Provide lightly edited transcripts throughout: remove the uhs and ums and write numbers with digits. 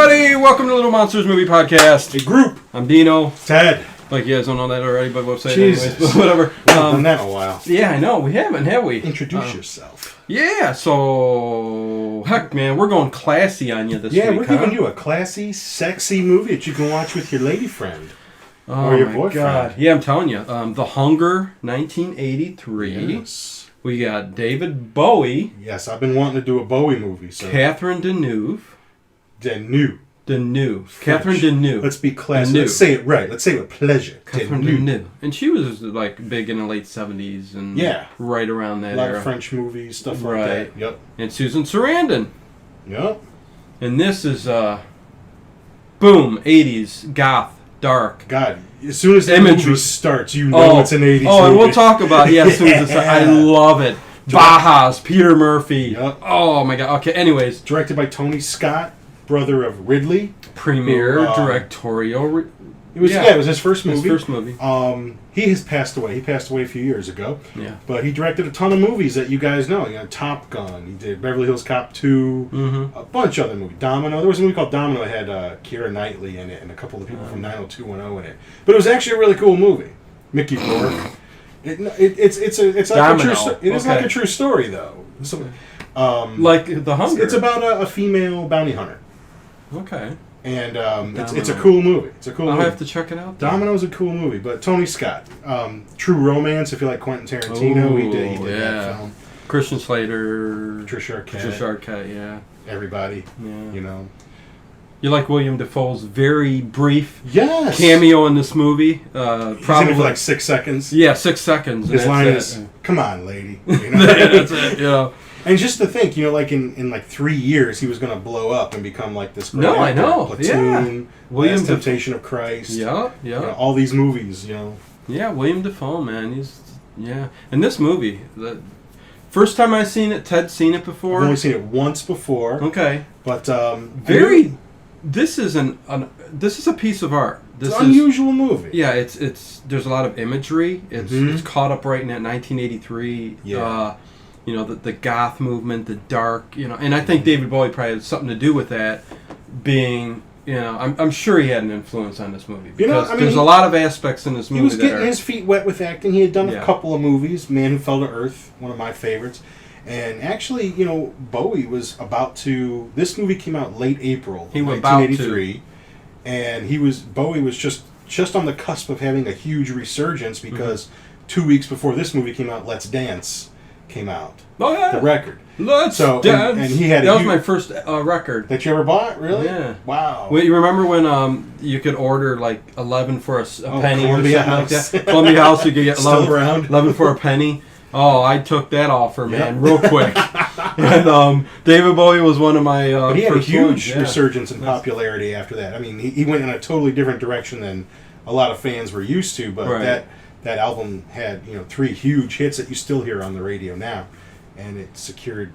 everybody! Welcome to Little Monsters Movie Podcast. A group. I'm Dino. Ted. Like you guys don't know that already, but we'll say it Jesus. anyways. But whatever. We haven't done that in a while. Yeah, I know. We haven't, have we? Introduce yourself. Yeah, so... Heck, man, we're going classy on you this week, we're giving you a classy, sexy movie that you can watch with your lady friend. Or your boyfriend. God. Yeah, I'm telling you. The Hunger, 1983. Yes. We got David Bowie. Yes, I've been wanting to do a Bowie movie. So. Catherine Deneuve. Catherine Deneuve. Let's be classy. Let's say it right. Let's say it with pleasure. Catherine Deneuve. And she was like big in the late 70s and right around that era. A lot era. of French movies, stuff like that. Yep. And Susan Sarandon. Yep. And this is, boom, 80s, goth, dark. God, as soon as the movie starts, you know it's an 80s movie. And we'll talk about it. Yeah, as soon as it starts. I love it. Bajas, Peter Murphy. Yep. Oh, my God. Okay, anyways. Directed by Tony Scott, brother of Ridley. Premier directorial. It was his first movie. His first movie. He has passed away. He passed away a few years ago. Yeah. But he directed a ton of movies that you guys know. Top Gun. He did Beverly Hills Cop 2. A bunch of other movies. Domino. There was a movie called Domino that had Keira Knightley in it and a couple of people from 90210 in it. But it was actually a really cool movie. Mickey Rourke. It's like a true story though. So, like The Hunger. It's about a female bounty hunter. Okay. And it's a cool movie. I'll have to check it out. Domino's a cool movie, but Tony Scott, True Romance. If you like Quentin Tarantino, he did that film. Christian Slater, Patricia Arquette, yeah. Everybody, yeah. You like William Dafoe's very brief cameo in this movie? Probably for like 6 seconds. Yeah, 6 seconds. His line is, "Come on, lady." That's it. Yeah. And just to think, like in like 3 years, he was going to blow up and become like this great actor. I know. Platoon, William Temptation of Christ. Yeah. All these movies, Yeah, William Dafoe, man. And this movie, the first time I seen it, Ted's seen it before. I've only seen it once before. Okay. But this is a piece of art. It's an unusual movie. Yeah, it's there's a lot of imagery. It's caught up right in that 1983. Yeah. The goth movement, the dark, and I think David Bowie probably had something to do with that. Being, I'm sure he had an influence on this movie because there's a lot of aspects in this movie. He was getting his feet wet with acting. He had done a couple of movies. Man Who Fell to Earth, one of my favorites. And actually, Bowie was about to. This movie came out late April, 1983, and Bowie was just on the cusp of having a huge resurgence because 2 weeks before this movie came out, Let's Dance came out. Oh yeah, the record. Let's Dance. And he had that was my first record that you ever bought. Really? Yeah. Wow. Well, you remember when you could order like 11 for a penny Columbia or something House. like that? Columbia House, you could get 11 for a penny. Oh, I took that offer, man, real quick. And David Bowie was one of my but he had a huge resurgence in popularity after that. I mean, he went in a totally different direction than a lot of fans were used to, but that album had 3 huge hits that you still hear on the radio now, and it secured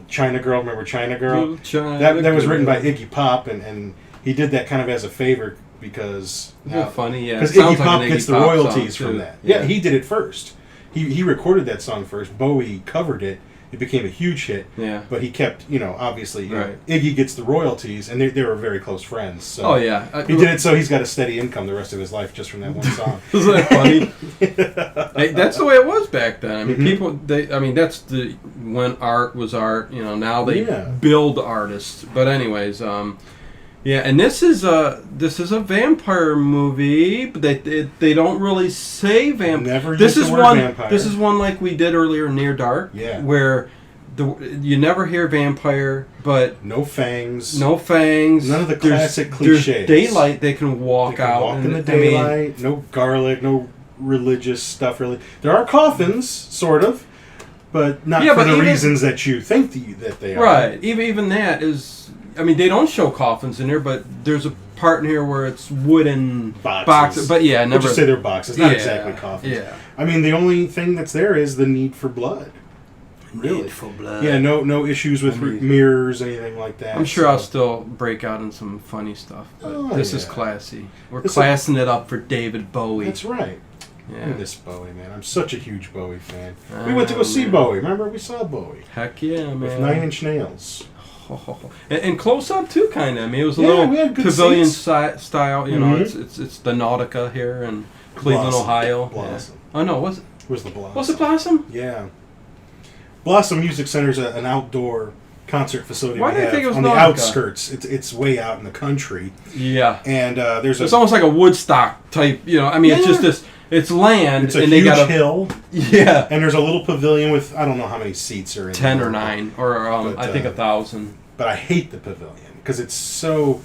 China Girl. Remember China Girl? That was written by Iggy Pop, and he did that kind of as a favor because funny, because Iggy Pop gets the royalties from that. Yeah, he did it first. He recorded that song first. Bowie covered it. It became a huge hit. Yeah. But he kept, obviously, Iggy gets the royalties, and they were very close friends. So he did it so he's got a steady income the rest of his life just from that one song. Isn't that funny? That's the way it was back then. I mean, that's when art was art. Now they build artists. But anyways, and this is a vampire movie, but they don't really say vampire. Never use the word vampire. This is one like we did earlier, Near Dark, where you never hear vampire, but no fangs. None of the classic cliches. There's daylight; they can walk out. Walk in the daylight. No garlic. No religious stuff. Really, there are coffins, sort of, but not for the reasons that you think that they are. Right. Even that is. I mean, they don't show coffins in here, but there's a part in here where it's wooden boxes. But never. We'll just say they're boxes, not exactly coffins. Yeah. I mean, the only thing that's there is the need for blood. Really? Need for blood. Yeah, no issues with mirrors, anything like that. I'm sure I'll still break out in some funny stuff, but this is classy. We're classing it up for David Bowie. That's right. Yeah. I miss Bowie, man. I'm such a huge Bowie fan. We went to go see Bowie. Remember? We saw Bowie. Heck yeah, man. With 9 Inch Nails. And close up too, kind of. I mean, it was a little pavilion style. You know, it's the Nautica here in Cleveland, Ohio. Blossom. Yeah. Oh no, was it? Was the Blossom? Was it Blossom? Yeah. Blossom Music Center is an outdoor concert facility. Why did I think it was on Nautica? The outskirts? It's way out in the country. Yeah. And it's almost like a Woodstock type. You know, I mean, it's just this. It's land. It's a and huge they got hill. Yeah. And there's a little pavilion with, I don't know how many seats are in 10 there. or 9. Or I think 1,000. But I hate the pavilion because it's so,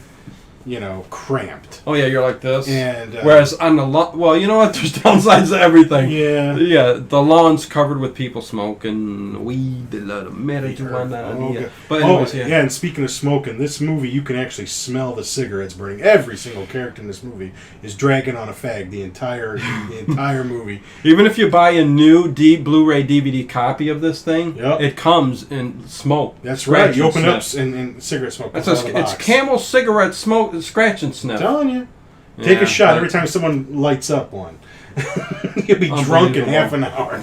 cramped. Oh, yeah, you're like this. And whereas on the lawn, well, you know what? There's downsides to everything. Yeah. Yeah, the lawn's covered with people smoking weed, a lot of marijuana. But anyways, yeah, and speaking of smoking, this movie, you can actually smell the cigarettes burning. Every single character in this movie is dragging on a fag the entire movie. Even if you buy a new Blu-ray DVD copy of this thing, it comes in smoke. That's right. You open it up and cigarette smoke. It's Camel cigarette smoke, scratch and sniff. I'm telling you. Take a shot every time someone lights up one. You'll be drunk in half an hour.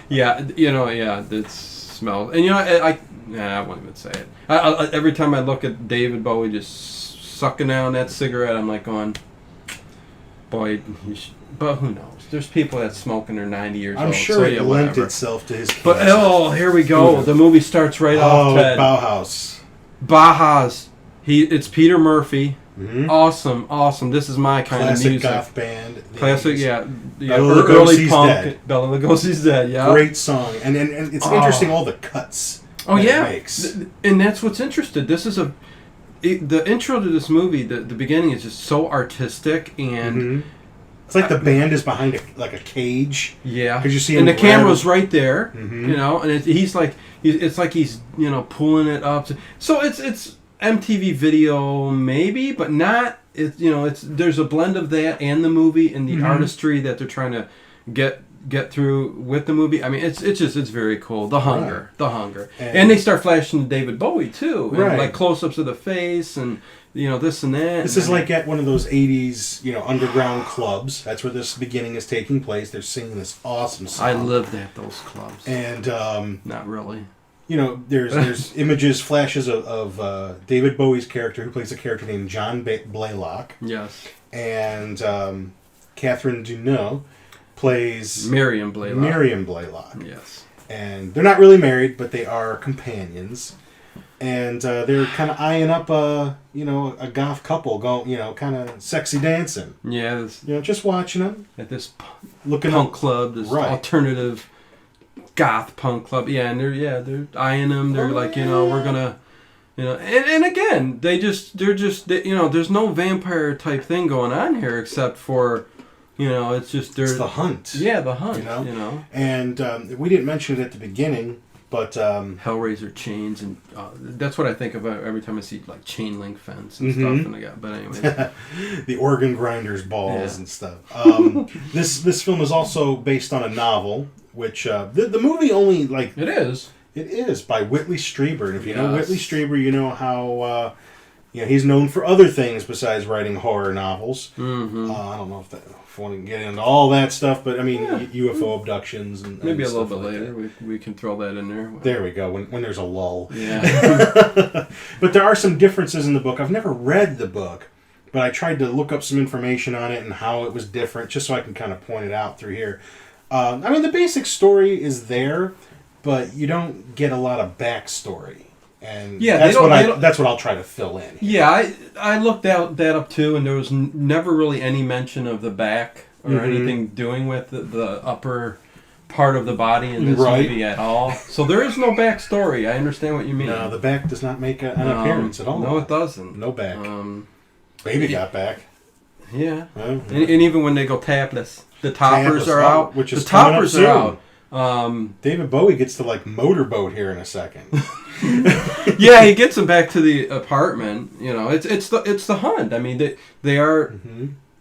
It smells. And I won't even say it. Every time I look at David Bowie just sucking down that cigarette, I'm like going, boy, but who knows? There's people that smoke and they're 90 years old. I'm sure it lent itself to his cancer. But, here we go. The movie starts right off, Ted. Bauhaus. It's Peter Murphy. Mm-hmm. Awesome. This is my kind Classic of music. Goth band. Classic, Bela early punk. Dead. Bela Lugosi's Dead, yeah. Great song. And it's interesting, all the cuts it makes. And that's what's interesting. This is the intro to this movie, the beginning is just so artistic and... It's like the band is behind a cage. Yeah. Because you see and the camera's right there, and it's like he's pulling it up. So it's MTV video maybe, but not. There's a blend of that and the movie and the artistry that they're trying to get through with the movie. I mean, it's very cool. The hunger, and they start flashing David Bowie too, and like close-ups of the face and. This and that. This is like at one of those 80s, underground clubs. That's where this beginning is taking place. They're singing this awesome song. I lived at those clubs. And... not really. There's images, flashes of David Bowie's character, who plays a character named John Blaylock. Yes. And Catherine Deneuve plays... Miriam Blaylock. Yes. And they're not really married, but they are companions. And they're kind of eyeing up a goth couple going, kind of sexy dancing. Yeah. Just watching them. At this looking punk club, this alternative goth punk club. Yeah, and they're eyeing them. They're we're gonna, and again, there's no vampire type thing going on here except for, it's just it's the hunt. Yeah, the hunt. And we didn't mention it at the beginning. But Hellraiser chains and that's what I think of every time I see like chain link fence and stuff. And but anyway, the organ grinders balls and stuff. This film is also based on a novel, which the movie only it is by Whitley Strieber. And if you know Whitley Strieber, you know how he's known for other things besides writing horror novels. Mm-hmm. I don't know if I want to get into all that stuff, but I mean UFO abductions and maybe and a little bit like later we can throw that in there. There we go. When there's a lull. Yeah. But there are some differences in the book. I've never read the book, but I tried to look up some information on it and how it was different, just so I can kind of point it out through here. I mean, the basic story is there, but you don't get a lot of backstory. And that's what I'll try to fill in. Yeah, I looked that up too, and there was never really any mention of the back or anything doing with the upper part of the body in this movie at all. So there is no backstory. I understand what you mean. No, the back does not make an appearance at all. No, it doesn't. No back. Baby got back. Yeah. And even when they go tapless, the toppers are out. Which is the toppers are out. David Bowie gets to motorboat here in a second. Yeah, he gets them back to the apartment. It's the hunt. I mean, they are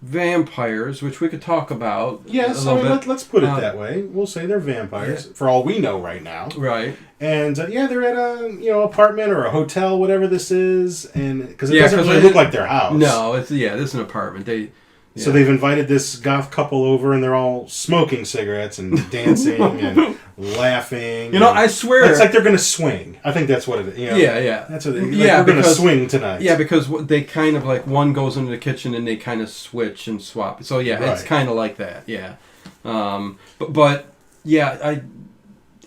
vampires, which we could talk about. Yes, let's put it that way. We'll say they're vampires for all we know right now. Right. And they're at a apartment or a hotel, whatever this is, and because it doesn't really look like their house. No, this is an apartment. So they've invited this goth couple over, and they're all smoking cigarettes and dancing and laughing. You know, I swear it's like they're going to swing. I think that's what it is. You know? Yeah. That's what we're going to swing tonight. Yeah, because they kind of like one goes into the kitchen and they kind of switch and swap. So yeah, it's kind of like that. Yeah, but yeah,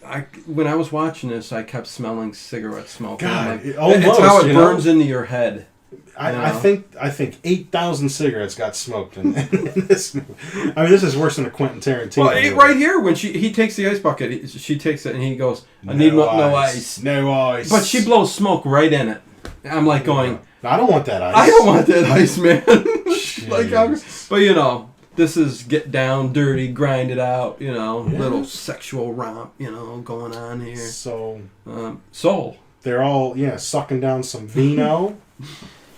I when I was watching this, I kept smelling cigarette smoke. God, it's how it burns into your head. I think 8,000 cigarettes got smoked in this movie. I mean, this is worse than a Quentin Tarantino. Well, right here when he takes the ice bucket, she takes it and he goes, "I need no ice, no ice." But she blows smoke right in it. I'm like going, "I don't want that ice. I don't want that ice, man." But you know, this is get down, dirty, grind it out. You know, little sexual romp. You know, going on here. So, soul. They're all sucking down some vino.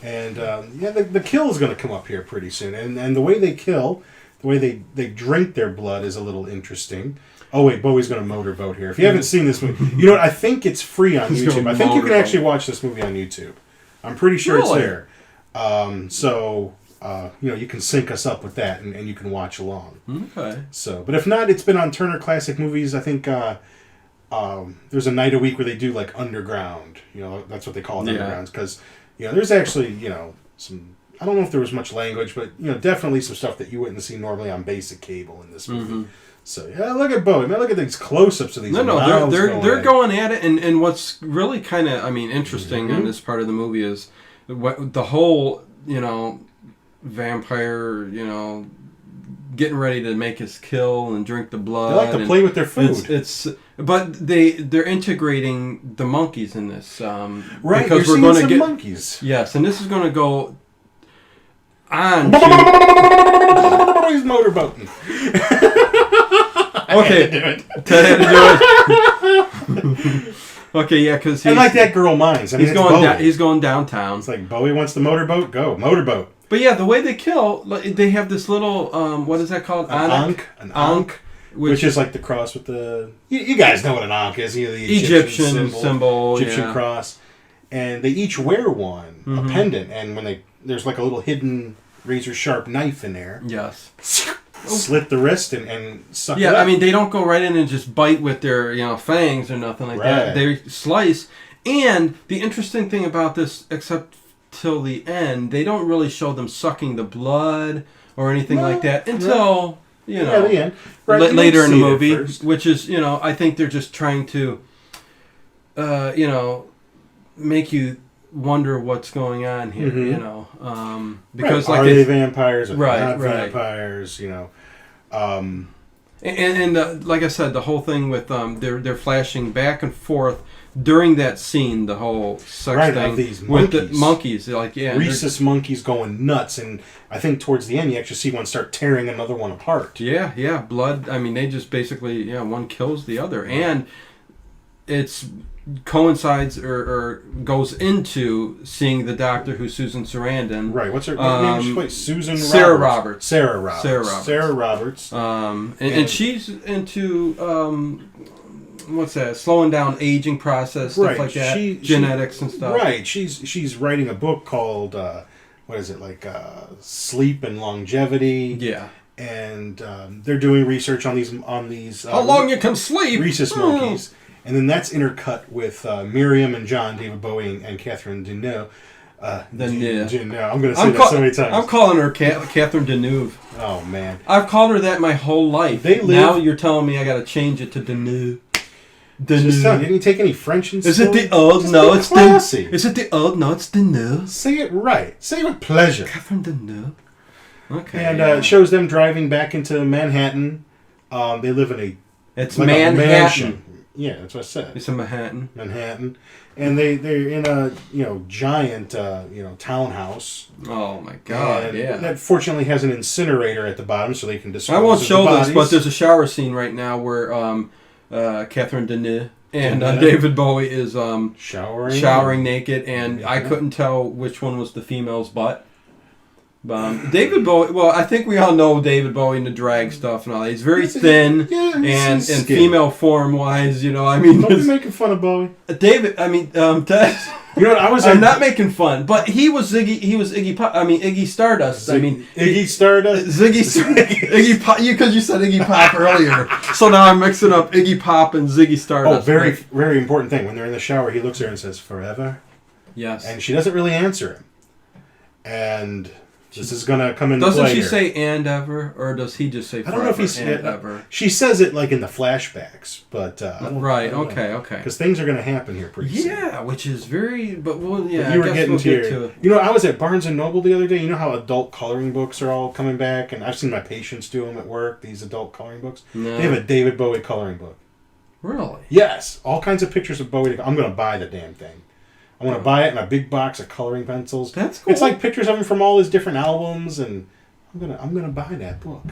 And the kill is going to come up here pretty soon, and the way they kill, the way they drink their blood is a little interesting. Oh wait, Bowie's going to motorboat here. If you haven't seen this movie, you know what? I think it's free on YouTube. I think you can actually watch this movie on YouTube. I'm pretty sure it's there. So you can sync us up with that, and you can watch along. Okay. So, but if not, it's been on Turner Classic Movies. I think there's a night a week where they do like Underground. You know, that's what they call it, Undergrounds, because. There's actually, some... I don't know if there was much language, but, definitely some stuff that you wouldn't see normally on basic cable in this movie. Mm-hmm. So, look at Bowie. Man, look at these close-ups of these they're going at it, and what's really kind of, interesting in this part of the movie is the whole, vampire, getting ready to make his kill and drink the blood. They like to play with their food. But they're integrating the monkeys in this. Right, because we're going to get monkeys. Yes, and this is going to go on. He's motorboating. Okay, Ted had to do it. Okay, yeah, because I like that girl minds. I mean, he's going downtown. It's like Bowie wants the motorboat. Go motorboat. But yeah, the way they kill, they have this little what is that called? An ankh. Which is like the cross with the... You guys know what an ankh is. The Egyptian symbol. Egyptian cross. And they each wear one, a pendant. And when there's like a little hidden razor-sharp knife in there. Yes. Slit the wrist and suck it up. Yeah, I mean, they don't go right in and just bite with their fangs or nothing like that. They slice. And the interesting thing about this, except till the end, they don't really show them sucking the blood or anything like that until... the end. Right, later in the movie, which is, I think they're just trying to, make you wonder what's going on here, because are they vampires or not vampires, And like I said, the whole thing with they're flashing back and forth during that scene, the whole sex thing these with the monkeys, rhesus monkeys going nuts, and I think towards the end you actually see one start tearing another one apart. Yeah, blood. I mean, they just basically one kills the other, and it's coincides or goes into seeing the doctor who's Susan Sarandon. Right. What's her name? She plays Susan Sarah Roberts. Sarah Roberts. And she's into what's that? Slowing down aging process, stuff like that. Genetics and stuff. Right. She's writing a book called what is it, like Sleep and Longevity. Yeah. And they're doing research on these how long you can sleep, rhesus monkeys. And then that's intercut with Miriam and John, David Bowie and Catherine Deneuve. Deneuve. I'm going to say that so many times. I'm calling her Catherine Deneuve. Oh, man. I've called her that my whole life. Now you're telling me I got to change it to Deneuve. Didn't you take any French in school? Is it the old? No, it's classy. Is it the old? No, it's Deneuve. Say it right. Say it with pleasure. Catherine Deneuve. Okay. And it shows them driving back into Manhattan. They live in a Manhattan. Mansion. Yeah, that's what I said. It's in Manhattan. And they're in a giant townhouse. Oh my God! And that fortunately has an incinerator at the bottom, so they can dispose. I won't show this, but there's a shower scene right now where Catherine Deneuve and David Bowie is showering naked, and I couldn't tell which one was the female's butt. David Bowie, well, I think we all know David Bowie and the drag stuff and all that. He's very thin and female form wise, Don't be making fun of Bowie. Ted. You know, I'm not making fun, but he was Iggy Pop. I mean, Iggy Stardust. Iggy Stardust. Iggy Pop. Because you said Iggy Pop earlier, so now I'm mixing up Iggy Pop and Ziggy Stardust. Oh, very, very important thing. When they're in the shower, he looks at her and says, "Forever." Yes. And she doesn't really answer him. And this is going to come into play. Doesn't she here. say "and ever," or does he just say "forever"? I don't know if he's and ever. She says it like in the flashbacks, but right. Okay. Because things are going to happen here pretty soon. Yeah, which is very. But well, yeah. But you were getting to it. You know, I was at Barnes and Noble the other day. You know how adult coloring books are all coming back, and I've seen my patients do them at work. These adult coloring books. No. They have a David Bowie coloring book. Really? Yes, all kinds of pictures of Bowie. I'm going to buy the damn thing. I want to buy it in a big box of coloring pencils. That's cool. It's like pictures of him from all his different albums, and I'm gonna buy that book.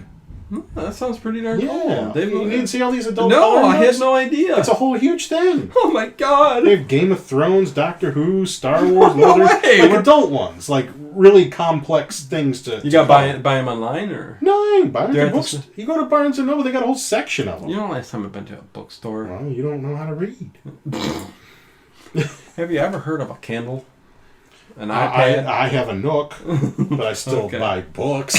That sounds pretty darn cool. Yeah, you didn't see all these adult coloring books? No, I had no idea. It's a whole huge thing. Oh my god! They have Game of Thrones, Doctor Who, Star Wars, like adult ones, like really complex things to. You got to buy them online or? No, I ain't buying them. Books. You go to Barnes and Noble, they got a whole section of them. You know, last time I've been to a bookstore. Well, you don't know how to read. Have you ever heard of a Kindle? An iPad? I have a Nook, but I still buy books.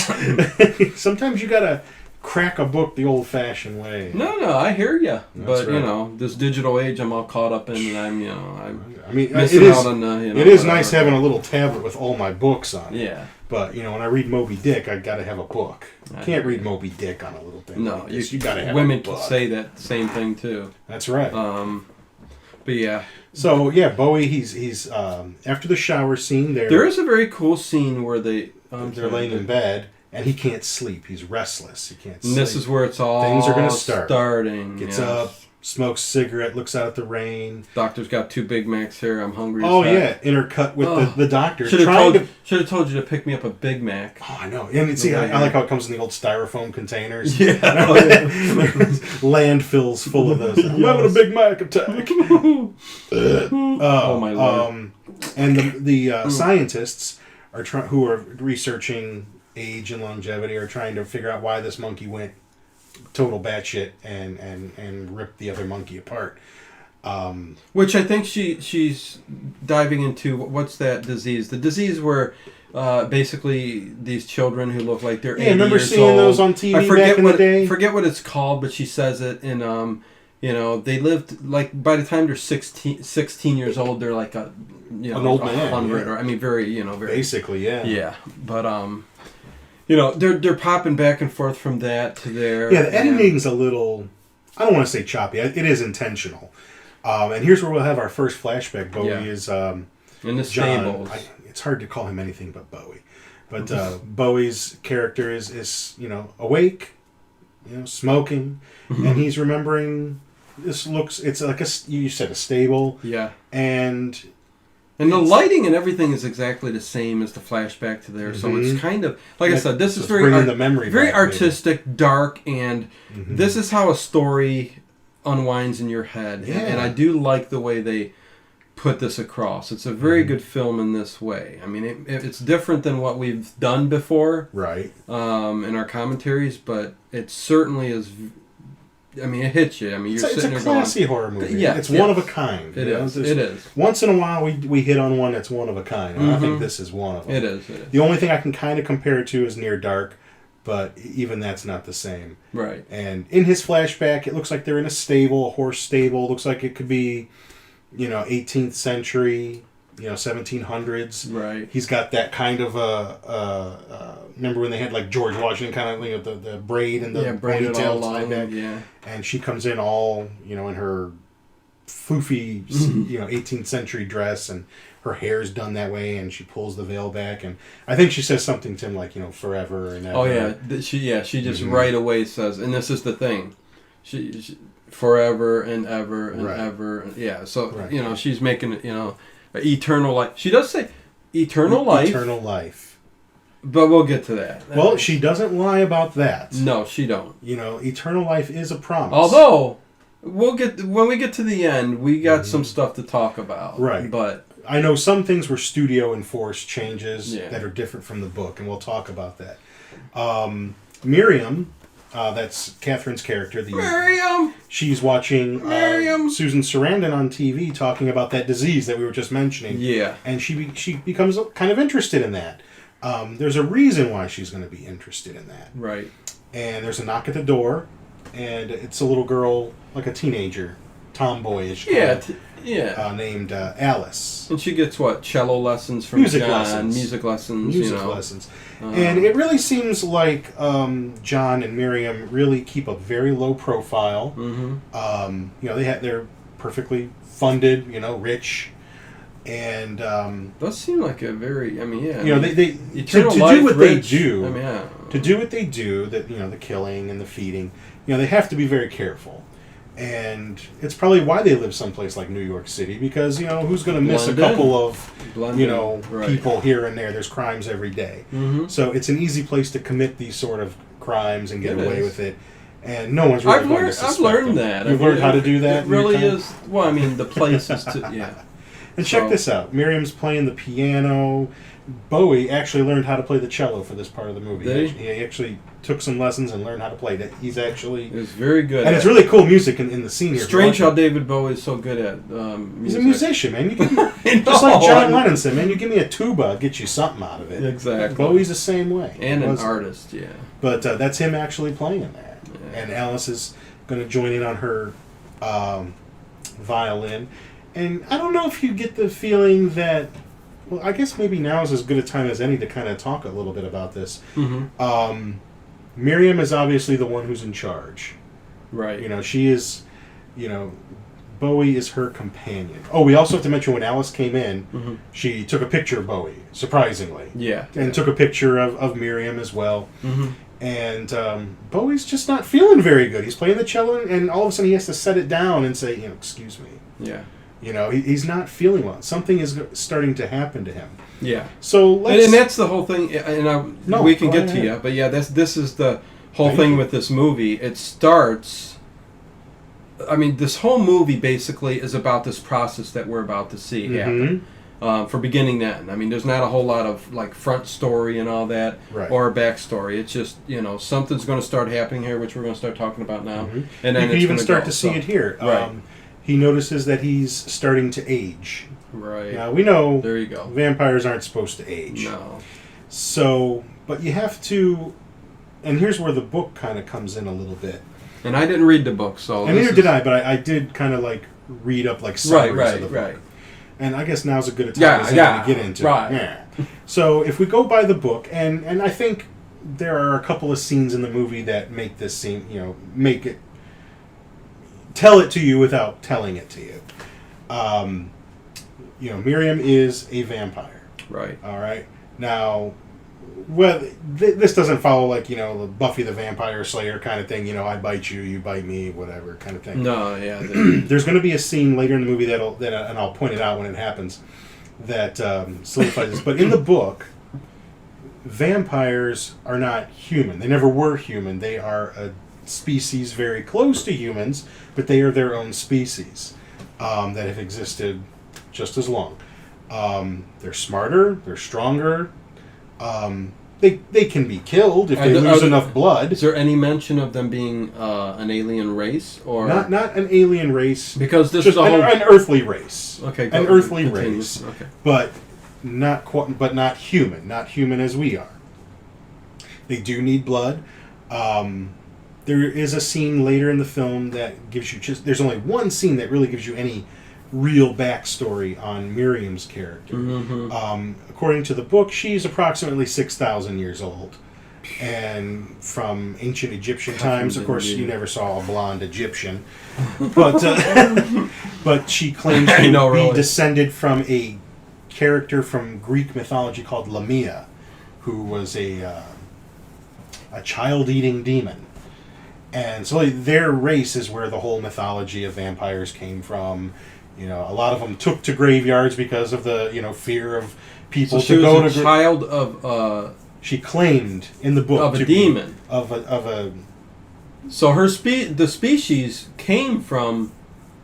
Sometimes you gotta crack a book the old-fashioned way. No, I hear you. But right. You know, this digital age, I'm all caught up in, and I'm missing out on the. It is nice having a little tablet with all my books on it. Yeah. But when I read Moby Dick, I gotta have a book. You can't read Moby Dick on a little thing. No, like this. You gotta have. Women a book. can say that same thing too. That's right. But yeah. So yeah, Bowie. He's after the shower scene. There is a very cool scene where they're laying in bed and he can't sleep. He's restless. He can't sleep. And this is where it's all things are going to start. Starting. Gets up, smokes a cigarette, looks out at the rain. Doctor's got 2 Big Macs here. I'm hungry. Oh yeah, intercut with the doctor. Should have told you to pick me up a Big Mac. Oh, I know. And see, I like how it comes in the old styrofoam containers. Yeah. Landfills full of those. I'm having a Big Mac attack. Oh my lord. And the scientists who are researching age and longevity are trying to figure out why this monkey went total batshit and ripped the other monkey apart. Which I think she's diving into. What's that disease? The disease where basically these children who look like they're 80 years old. I remember seeing those on TV back in the day. I forget what it's called, but she says it in they lived like by the time they're 16 years old, they're like an old man, 100 or very very basically yeah. But they're popping back and forth from that to there. Yeah, the editing's a little, I don't want to say choppy. It is intentional. And here's where we'll have our first flashback. Bowie is in the stables. It's hard to call him anything but Bowie. But Bowie's character is awake, smoking, and he's remembering. It's like you said, a stable. Yeah. And the lighting and everything is exactly the same as the flashback to there. So it's kind of, like I said, this is very artistic, maybe. Dark, and this is how a story unwinds in your head. Yeah. And I do like the way they put this across. It's a very good film in this way. I mean, it's different than what we've done before. Right. In our commentaries, but it certainly is. I mean, it hits you. I mean, it's a classy horror movie. Yeah, it's one of a kind. It is. Once in a while, we hit on one that's one of a kind. And I think this is one of them. It is. The only thing I can kind of compare it to is Near Dark, but even that's not the same. Right. And in his flashback, it looks like they're in a stable, a horse stable. Looks like it could be, 18th century, 1700s. Right. He's got that kind of remember when they had like George Washington kind of the braid and the ponytail tied back. Yeah. And she comes in all in her foofy 18th century dress, and her hair's done that way, and she pulls the veil back, and I think she says something to him like forever and ever. Oh yeah, she just right away says, and this is the thing, she forever and ever and ever, yeah. So she's making it eternal life. She does say eternal life. Eternal life. But we'll get to that. Well, she doesn't lie about that. No, she don't. Eternal life is a promise. Although, when we get to the end, we got some stuff to talk about. Right. But I know some things were studio-enforced changes that are different from the book, and we'll talk about that. Miriam That's Catherine's character. Miriam! She's watching Susan Sarandon on TV talking about that disease that we were just mentioning. Yeah. And she becomes kind of interested in that. There's a reason why she's going to be interested in that. Right. And there's a knock at the door, and it's a little girl, like a teenager, tomboyish. Named Alice. And she gets what? Cello lessons from music John. Lessons. Music lessons. Music lessons. And it really seems like John and Miriam really keep a very low profile. Mm-hmm. They're perfectly funded, rich. And does seem like a very, they to do what they do. To do what they do, the killing and the feeding, they have to be very careful. And it's probably why they live someplace like New York City, because who's going to miss a couple of people here and there? There's crimes every day. Mm-hmm. So it's an easy place to commit these sort of crimes and get away with it. And no one's really going to suspect I've learned that. You've learned how to do that? It really is. Well, the place is to, yeah. And check this out. Miriam's playing the piano. Bowie actually learned how to play the cello for this part of the movie. Did he actually took some lessons and learned how to play that. He's actually... It was very good. And it's really cool music in the scene here. Strange how David Bowie is so good at music. He's a musician, man. Just like John Lennon said, man, you give me a tuba, I'll get you something out of it. Exactly. Bowie's the same way. And an artist, yeah. But that's him actually playing that. Yeah. And Alice is going to join in on her violin. And I don't know if you get the feeling that... Well, I guess maybe now is as good a time as any to kind of talk a little bit about this. Mm-hmm. Miriam is obviously the one who's in charge. Right. She is, Bowie is her companion. Oh, we also have to mention when Alice came in, mm-hmm. she took a picture of Bowie, surprisingly. Yeah. And took a picture of Miriam as well. Mm-hmm. And Bowie's just not feeling very good. He's playing the cello, and all of a sudden he has to set it down and say, excuse me. Yeah. He's not feeling well. Something is starting to happen to him. Yeah. So let's... And that's the whole thing. And we can get to you, but yeah, this is the whole thing with this movie. It starts. This whole movie basically is about this process that we're about to see happen. For beginning to end. There's not a whole lot of front story and all that, or backstory. It's just something's going to start happening here, which we're going to start talking about now, and then you can even start to see it here. Right. He notices that he's starting to age. Right. Now, we know there you go. Vampires aren't supposed to age. No. So, but you have to... And here's where the book kind of comes in a little bit. And I didn't read the book, so... And neither did I, but I did kind of read up summaries of the book. Right. And I guess now's a good time to get into it. Yeah. So, if we go by the book, and I think there are a couple of scenes in the movie that make this scene, make it... Tell it to you without telling it to you. Miriam is a vampire. Right. All right. Now, this doesn't follow the Buffy the Vampire Slayer kind of thing. I bite you, you bite me, whatever kind of thing. No, yeah. There's going to be a scene later in the movie and I'll point it out when it happens, that solidifies this. But in the book, vampires are not human. They never were human. They are a species very close to humans, but they are their own species that have existed just as long. They're smarter, they're stronger. They can be killed if they lose enough blood. Is there any mention of them being an alien race, or not an alien race? Because this is an earthly race. Okay, an earthly continue. Race. Okay, but not human as we are. They do need blood. There is a scene later in the film that gives you there's only one scene that really gives you any real backstory on Miriam's character. Mm-hmm. According to the book, she's approximately 6,000 years old. And from ancient Egyptian times, of course, you never saw a blonde Egyptian. But she claims to be descended from a character from Greek mythology called Lamia, who was a child-eating demon. And so their race is where the whole mythology of vampires came from. A lot of them took to graveyards because of the, fear of people to go to... So she was a child of... She claimed in the book... Of a demon. Of a... So the species came from,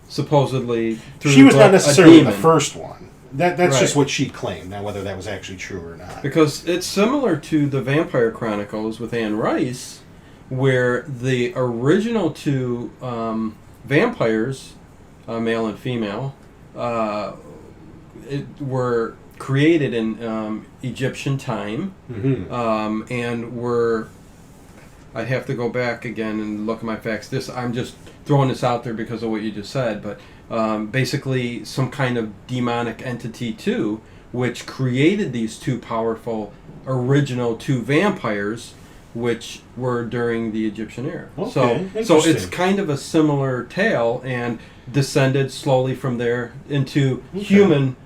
supposedly... She was not necessarily the first one. That's just what she claimed. Now, whether that was actually true or not. Because it's similar to the Vampire Chronicles with Anne Rice, where the original two vampires, male and female, were created in Egyptian time, and were. I'd have to go back again and look at my facts. I'm just throwing this out there because of what you just said, but basically some kind of demonic entity too, which created these two powerful original two vampires, which were during the Egyptian era. Okay, so it's kind of a similar tale and descended slowly from there into human.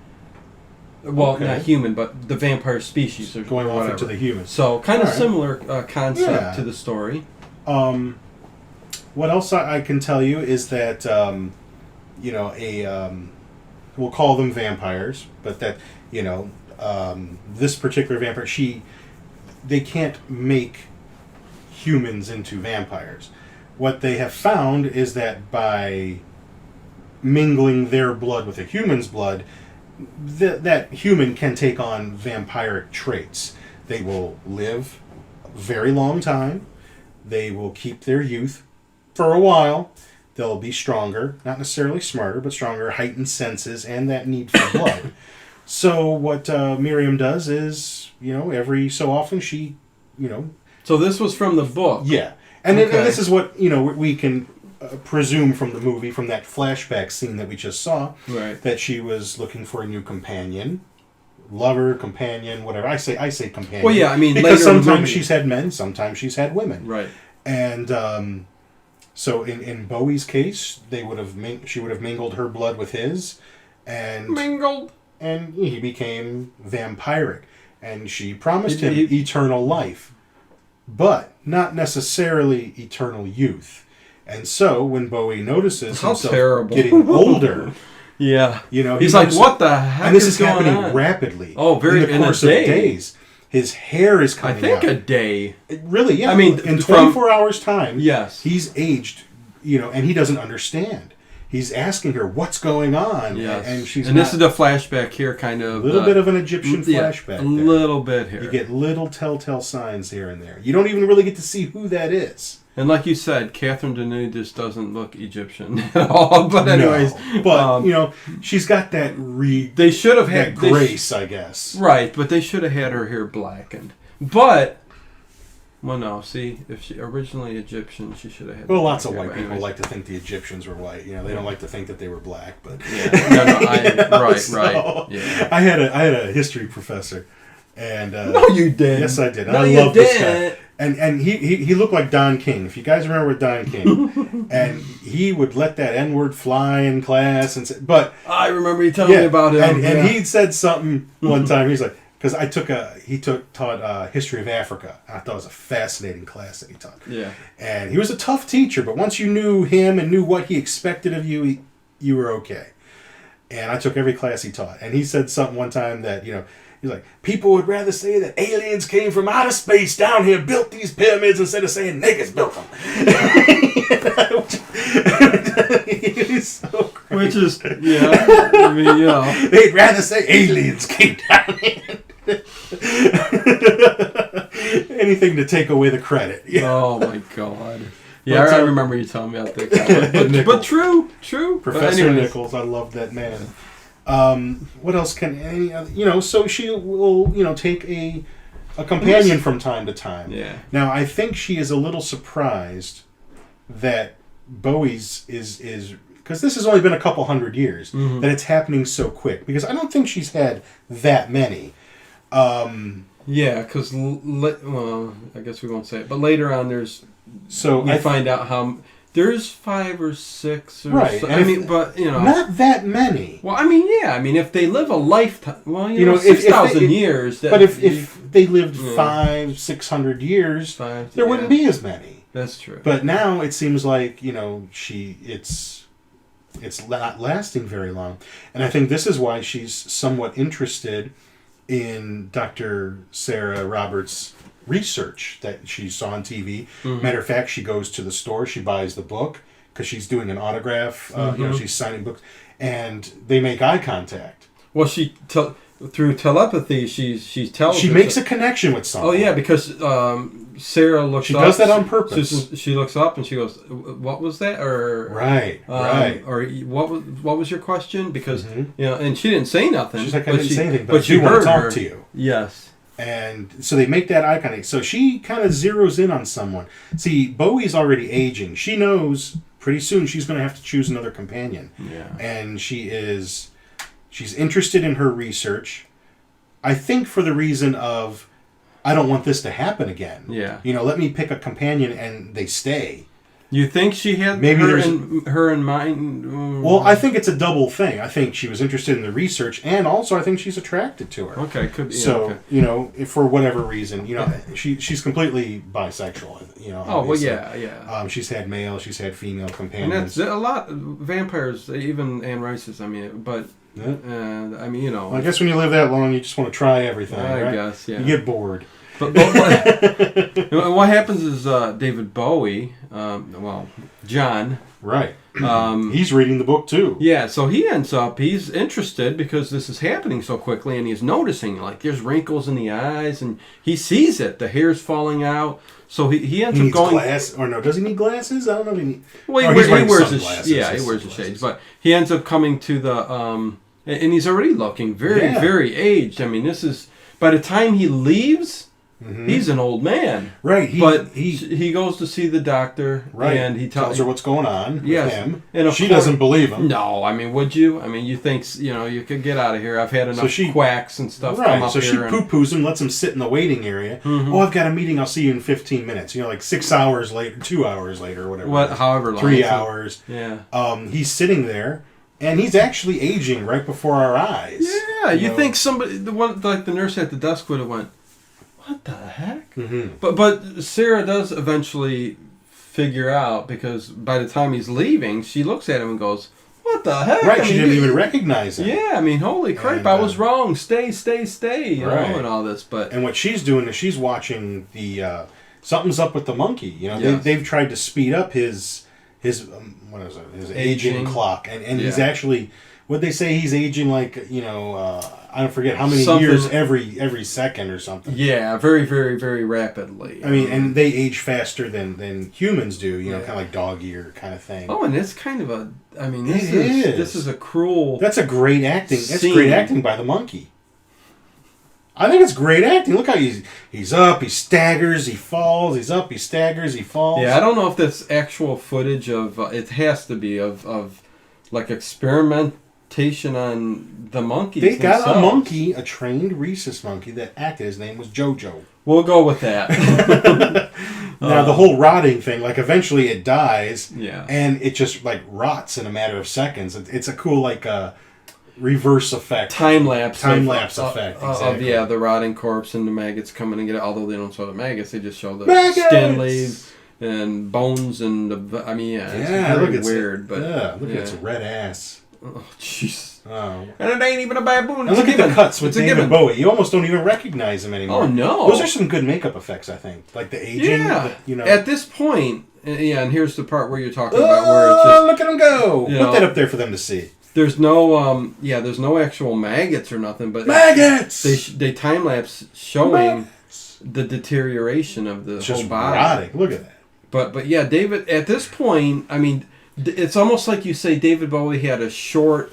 Well, not human, but the vampire species. Or going whatever. off into the humans. So, kind of similar concept to the story. What else I can tell you is that, we'll call them vampires, but that, this particular vampire, they can't make humans into vampires. What they have found is that by mingling their blood with a human's blood, that human can take on vampiric traits. They will live a very long time. They will keep their youth for a while. They'll be stronger, not necessarily smarter, but stronger, heightened senses, and that need for blood. So what Miriam does is, every so often she, So this was from the book. Yeah. And this is what, we can presume from the movie, from that flashback scene that we just saw, that she was looking for a new companion, lover, companion, whatever. I say companion. Well, yeah, I mean, because sometimes she's had men, sometimes she's had women. Right. And so in Bowie's case, she would have mingled her blood with his, and he became vampiric, and she promised him eternal life, but not necessarily eternal youth. And so, when Bowie notices himself getting older, he's like, "What the heck?" And this is going happening on? rapidly. Oh, in the course of days. His hair is coming out. I think a day. Really, yeah. I mean, in 24 hours' time, yes, he's aged. And he doesn't understand. He's asking her, "What's going on?" Yes. And she's. And this is the flashback here, kind of a little bit of an Egyptian flashback. A little bit here. You get little telltale signs here and there. You don't even really get to see who that is. And like you said, Catherine Deneuve just doesn't look Egyptian at all. But anyways, she's got that they should have had grace, I guess. Right, but they should have had her hair blackened. But see, if she originally Egyptian, she should have had. Well, lots of white people like to think the Egyptians were white. They don't like to think that they were black. But right. Yeah. I had a history professor, and no, you did. Yes, I did. And I love this guy. And he looked like Don King, if you guys remember Don King. And he would let that N-word fly in class. But I remember you telling me about him. And he said something one time. He's like, because he taught history of Africa. I thought it was a fascinating class that he taught. Yeah. And he was a tough teacher, but once you knew him and knew what he expected of you, you were okay. And I took every class he taught. And he said something one time that, he's like, people would rather say that aliens came from outer space down here, built these pyramids, instead of saying niggas built them. He's so crazy. Which is, they'd rather say aliens came down here. Anything to take away the credit. Oh, my God. Yeah, I remember you telling me about that. But true. Professor Nichols, I love that man. What else so she will, take a companion from time to time. Yeah. Now, I think she is a little surprised that Bowie's is because this has only been a couple hundred years, that it's happening so quick. Because I don't think she's had that many. Yeah, because, I guess we won't say it. But later on, I find out how... There's 5 or 6 or right. So, but not that many. Well, if they live a lifetime, 6,000 years. But if they lived 500-600 years, there wouldn't be as many. That's true. But now it seems like it's not lasting very long, and I think this is why she's somewhat interested in Dr. Sarah Roberts' research that she saw on TV. Matter of fact, she goes to the store, she buys the book because she's doing an autograph. She's signing books, and they make eye contact. Well, she through telepathy, she tells. She makes a connection with someone. Oh yeah, because Sarah looks. She up. does that on purpose. She looks up and she goes, "What was that?" Or right. Or what was your question? Because and she didn't say nothing. She's like, I didn't say anything, but she want to talk her. to you. Yes. And so they make that eye contact. So she kind of zeroes in on someone. See, Bowie's already aging. She knows pretty soon she's going to have to choose another companion. Yeah. And she's interested in her research. I think for the reason of, I don't want this to happen again. Yeah. Let me pick a companion and they stay. You think she had maybe her in mind? Well, I think it's a double thing. I think she was interested in the research, and also I think she's attracted to her. Okay, could be. So, if for whatever reason, she's completely bisexual. Oh, well, yeah. She's had male, she's had female companions. And that's a lot. Vampires, even Anne Rice's. I mean, but. Yeah. Well, I guess when you live that long, you just want to try everything. I guess, yeah. You get bored. But what happens is David Bowie, John. Right. He's reading the book too. Yeah, so he's interested because this is happening so quickly, and he's noticing, like, there's wrinkles in the eyes, and he sees it. The hair's falling out. So he ends up going... does he need glasses? I don't know if he needs... Well, he wears the shades. But he ends up coming to the... and he's already looking very, very aged. I mean, this is... By the time he leaves... Mm-hmm. He's an old man, right? He goes to see the doctor, right? And he tells her what's going on with him. And she doesn't believe him. No, I mean, would you? I mean, you think you could get out of here? I've had enough quacks and stuff come up here. So she poo-poos him, lets him sit in the waiting area. Mm-hmm. Oh, I've got a meeting. I'll see you in 15 minutes. like 6 hours later, 2 hours later, or whatever. However long. 3 hours. Yeah. He's sitting there. And he's actually aging right before our eyes. Yeah, you think somebody, the nurse at the desk would have went, what the heck? Mm-hmm. But Sarah does eventually figure out, because by the time he's leaving, she looks at him and goes, what the heck? Right, she didn't even recognize him. Yeah, I mean, holy crap, I was wrong. Stay, you know, and all this. And what she's doing is she's watching the, something's up with the monkey. They've tried to speed up his what is it? His aging clock. And he's actually... Would they say he's aging like, I don't forget how many years every second or something. Yeah, very, very, very rapidly. I mean, and they age faster than humans do, kind of like dog ear kind of thing. Oh, and it's kind of a, I mean, this is a cruel... That's a great acting. That's great acting by the monkey. I think it's great acting. Look how he's up, he staggers, he falls, he's up, he staggers, he falls. Yeah, I don't know if that's actual footage of, it has to be of like experimentation on the monkeys. They got a monkey, a trained rhesus monkey that acted. His name was Jojo. We'll go with that. Now the whole rotting thing, like eventually it dies, yeah, and it just like rots in a matter of seconds. It's a cool reverse effect, time lapse effect, exactly. Of the rotting corpse and the maggots coming and get it. Although they don't show the maggots, they just show the maggots! Skin leaves and bones and the. I mean, it's very weird. But look at its red ass. Oh, jeez. Oh. And it ain't even a baboon. And look at the cuts with David Bowie. You almost don't even recognize him anymore. Oh, no. Those are some good makeup effects, I think. Like the aging. Yeah. The, At this point, and here's the part where you're talking about where it's just... look at him go! Put that up there for them to see. There's no, there's no actual maggots or nothing, but... Maggots! They time-lapse showing the deterioration of the whole body. Rotting. Look at that. But yeah, David, at this point, I mean... It's almost like you say David Bowie had a short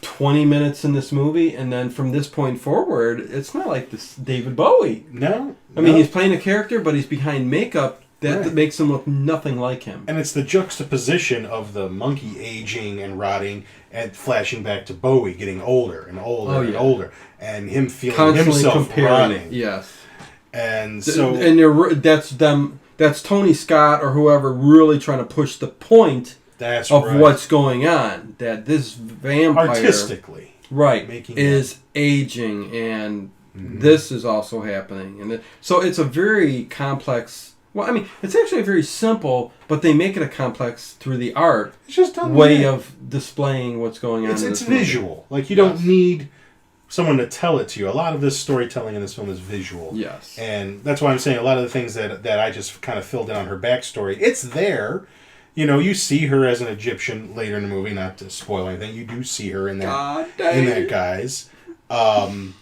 20 minutes in this movie, and then from this point forward, it's not like this David Bowie. No. I mean, he's playing a character, but he's behind makeup that makes him look nothing like him. And it's the juxtaposition of the monkey aging and rotting and flashing back to Bowie getting older and older and older, and him feeling constantly himself rotting. Yes. And so... And that's them... That's Tony Scott or whoever really trying to push the point of what's going on. That this vampire... Artistically. Right. Is aging, and this is also happening. And so it's a very complex... Well, I mean, it's actually very simple, but they make it a complex through the art way of displaying what's going on. It's visual. Like, you don't need... someone to tell it to you. A lot of this storytelling in this film is visual. Yes. And that's why I'm saying a lot of the things that I just kind of filled in on her backstory, it's there. You see her as an Egyptian later in the movie, not to spoil anything. You do see her in that guise. And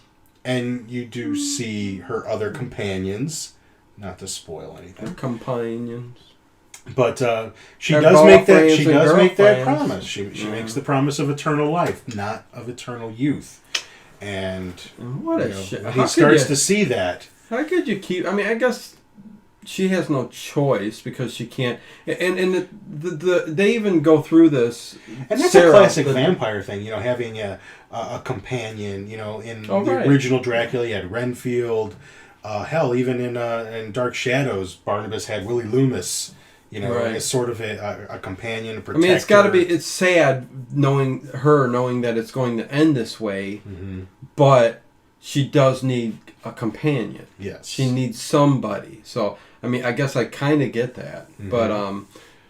you do see her other companions, not to spoil anything. Her companions. But she does make that promise. She makes the promise of eternal life, not of eternal youth. And what a shit! He starts to see that. How could you keep? I mean, I guess she has no choice because she can't. And they even go through this. And that's a classic vampire thing, having a companion. In the original Dracula, you had Renfield. Hell, even in Dark Shadows, Barnabas had Willie Loomis. As sort of a companion, a protector. I mean, it's got to be. It's sad knowing that it's going to end this way, but she does need a companion. Yes, she needs somebody. So, I mean, I guess I kind of get that, but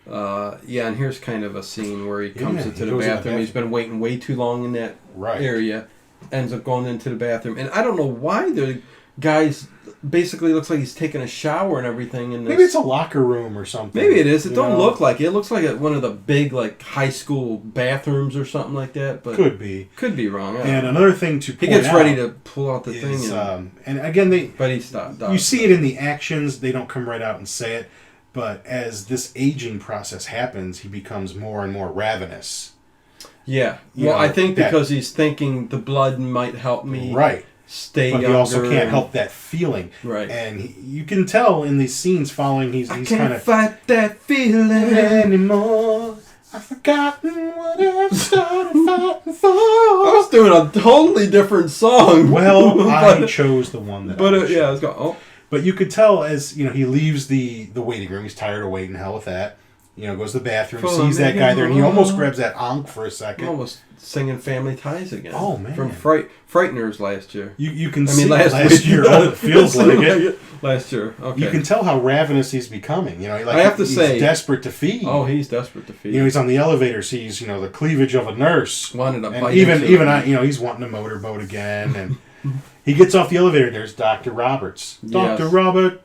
and here's kind of a scene where he comes into the bathroom. He's been waiting way too long in that area, ends up going into the bathroom, and I don't know why the guy's basically looks like he's taking a shower and everything. In this. Maybe it's a locker room or something. Maybe it is. It don't look like it. It looks like one of the big high school bathrooms or something like that. But could be wrong. And another thing to point out, he gets ready to pull out the thing. And again, but he stopped. You see it in the actions. They don't come right out and say it, but as this aging process happens, he becomes more and more ravenous. Yeah. I think because he's thinking the blood might help me. Right. Stay but he also can't help that feeling. Right. And you can tell in these scenes following, he's kind of... I can't fight that feeling anymore. I've forgotten what I've started fighting for. I was doing a totally different song. Well, I chose the one that I yeah, I was going, But you could tell as, he leaves the waiting room. He's tired of waiting. Hell with that. Goes to the bathroom, sees that guy there, and he almost grabs that ankh for a second. Almost singing Family Ties again. Oh, man. From Frighteners last year. You can see last year. Oh, it feels like it. Last year, okay. You can tell how ravenous he's becoming. I have to say... He's desperate to feed. Oh, he's desperate to feed. He's on the elevator, sees, the cleavage of a nurse. Wanted to bite even he's wanting a motorboat again, and he gets off the elevator, there's Dr. Roberts. Dr. Robert...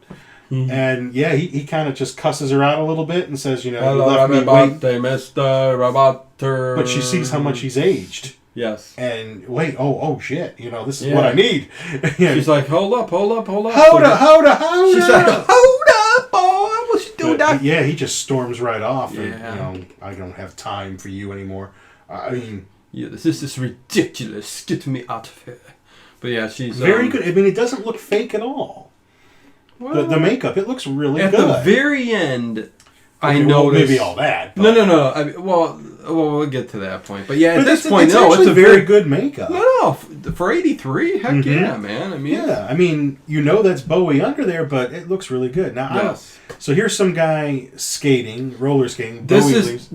And he kind of just cusses her out a little bit and says, hello, left me wait. Mr. Roboter. But she sees how much he's aged. Yes. And wait, oh shit, this is what I need. She's like, hold up. Hold up. She's like, hold up, boy. What you doing, Doc? Yeah, he just storms right off. And, I don't have time for you anymore. I mean... Yeah, this is ridiculous. Get me out of here. But yeah, she's... Very good. I mean, it doesn't look fake at all. Well, the makeup, it looks really good. At the very end, I noticed... maybe all that. But... No. I mean, well, we'll get to that point. But yeah, at this point, it's a very good makeup. No, for 83, heck yeah, man. I mean... Yeah, I mean, that's Bowie under there, but it looks really good. Now, so here's some guy skating, roller skating. This is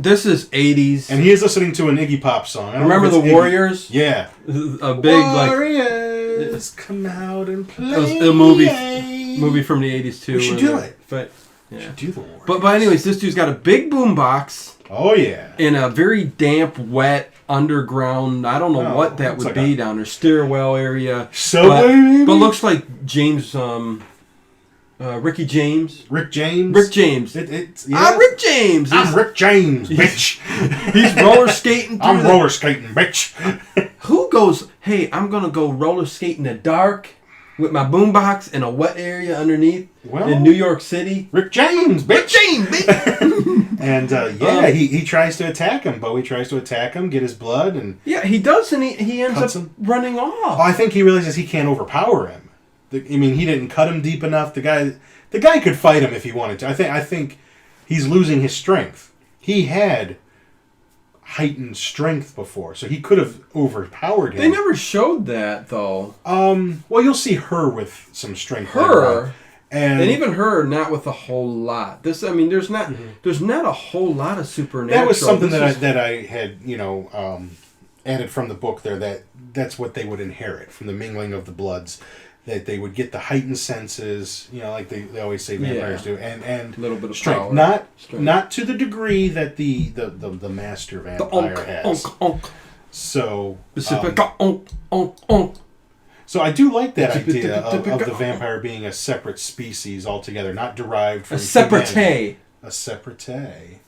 80s. And he is listening to an Iggy Pop song. Remember the Warriors? Yeah. A big, Warriors, come out and play. It was a movie from the 80s too. We should do it. But we should do the Warriors. But anyways, this dude's got a big boom box. Oh yeah. In a very damp, wet underground. I don't know what that would be down there. Stairwell area. Subway, but looks like James. Ricky James. Rick James. Rick James. I'm Rick James. I'm Rick James, bitch. He's roller skating. I'm roller skating, bitch. Who goes? Hey, I'm gonna go roller skate in the dark with my boombox in a wet area underneath in New York City. Rick James, bitch. Rick James, bitch. And he tries to attack him. Bowie tries to attack him, get his blood, and he does, and he ends up running off. Oh, I think he realizes he can't overpower him. He didn't cut him deep enough. The guy could fight him if he wanted to. I think he's losing his strength. He had heightened strength before, so he could have overpowered him. They never showed that though. Well, you'll see her with some strength. And even her not with a whole lot. There's not a whole lot of supernatural. That was something that I had added from the book there. That's what they would inherit from the mingling of the bloods. That they would get the heightened senses, like they always say vampires do, and a little bit of strength. Power. Not to the degree that the master vampire has. So so I do like that idea of the vampire being a separate species altogether, not derived from humanity. A separate.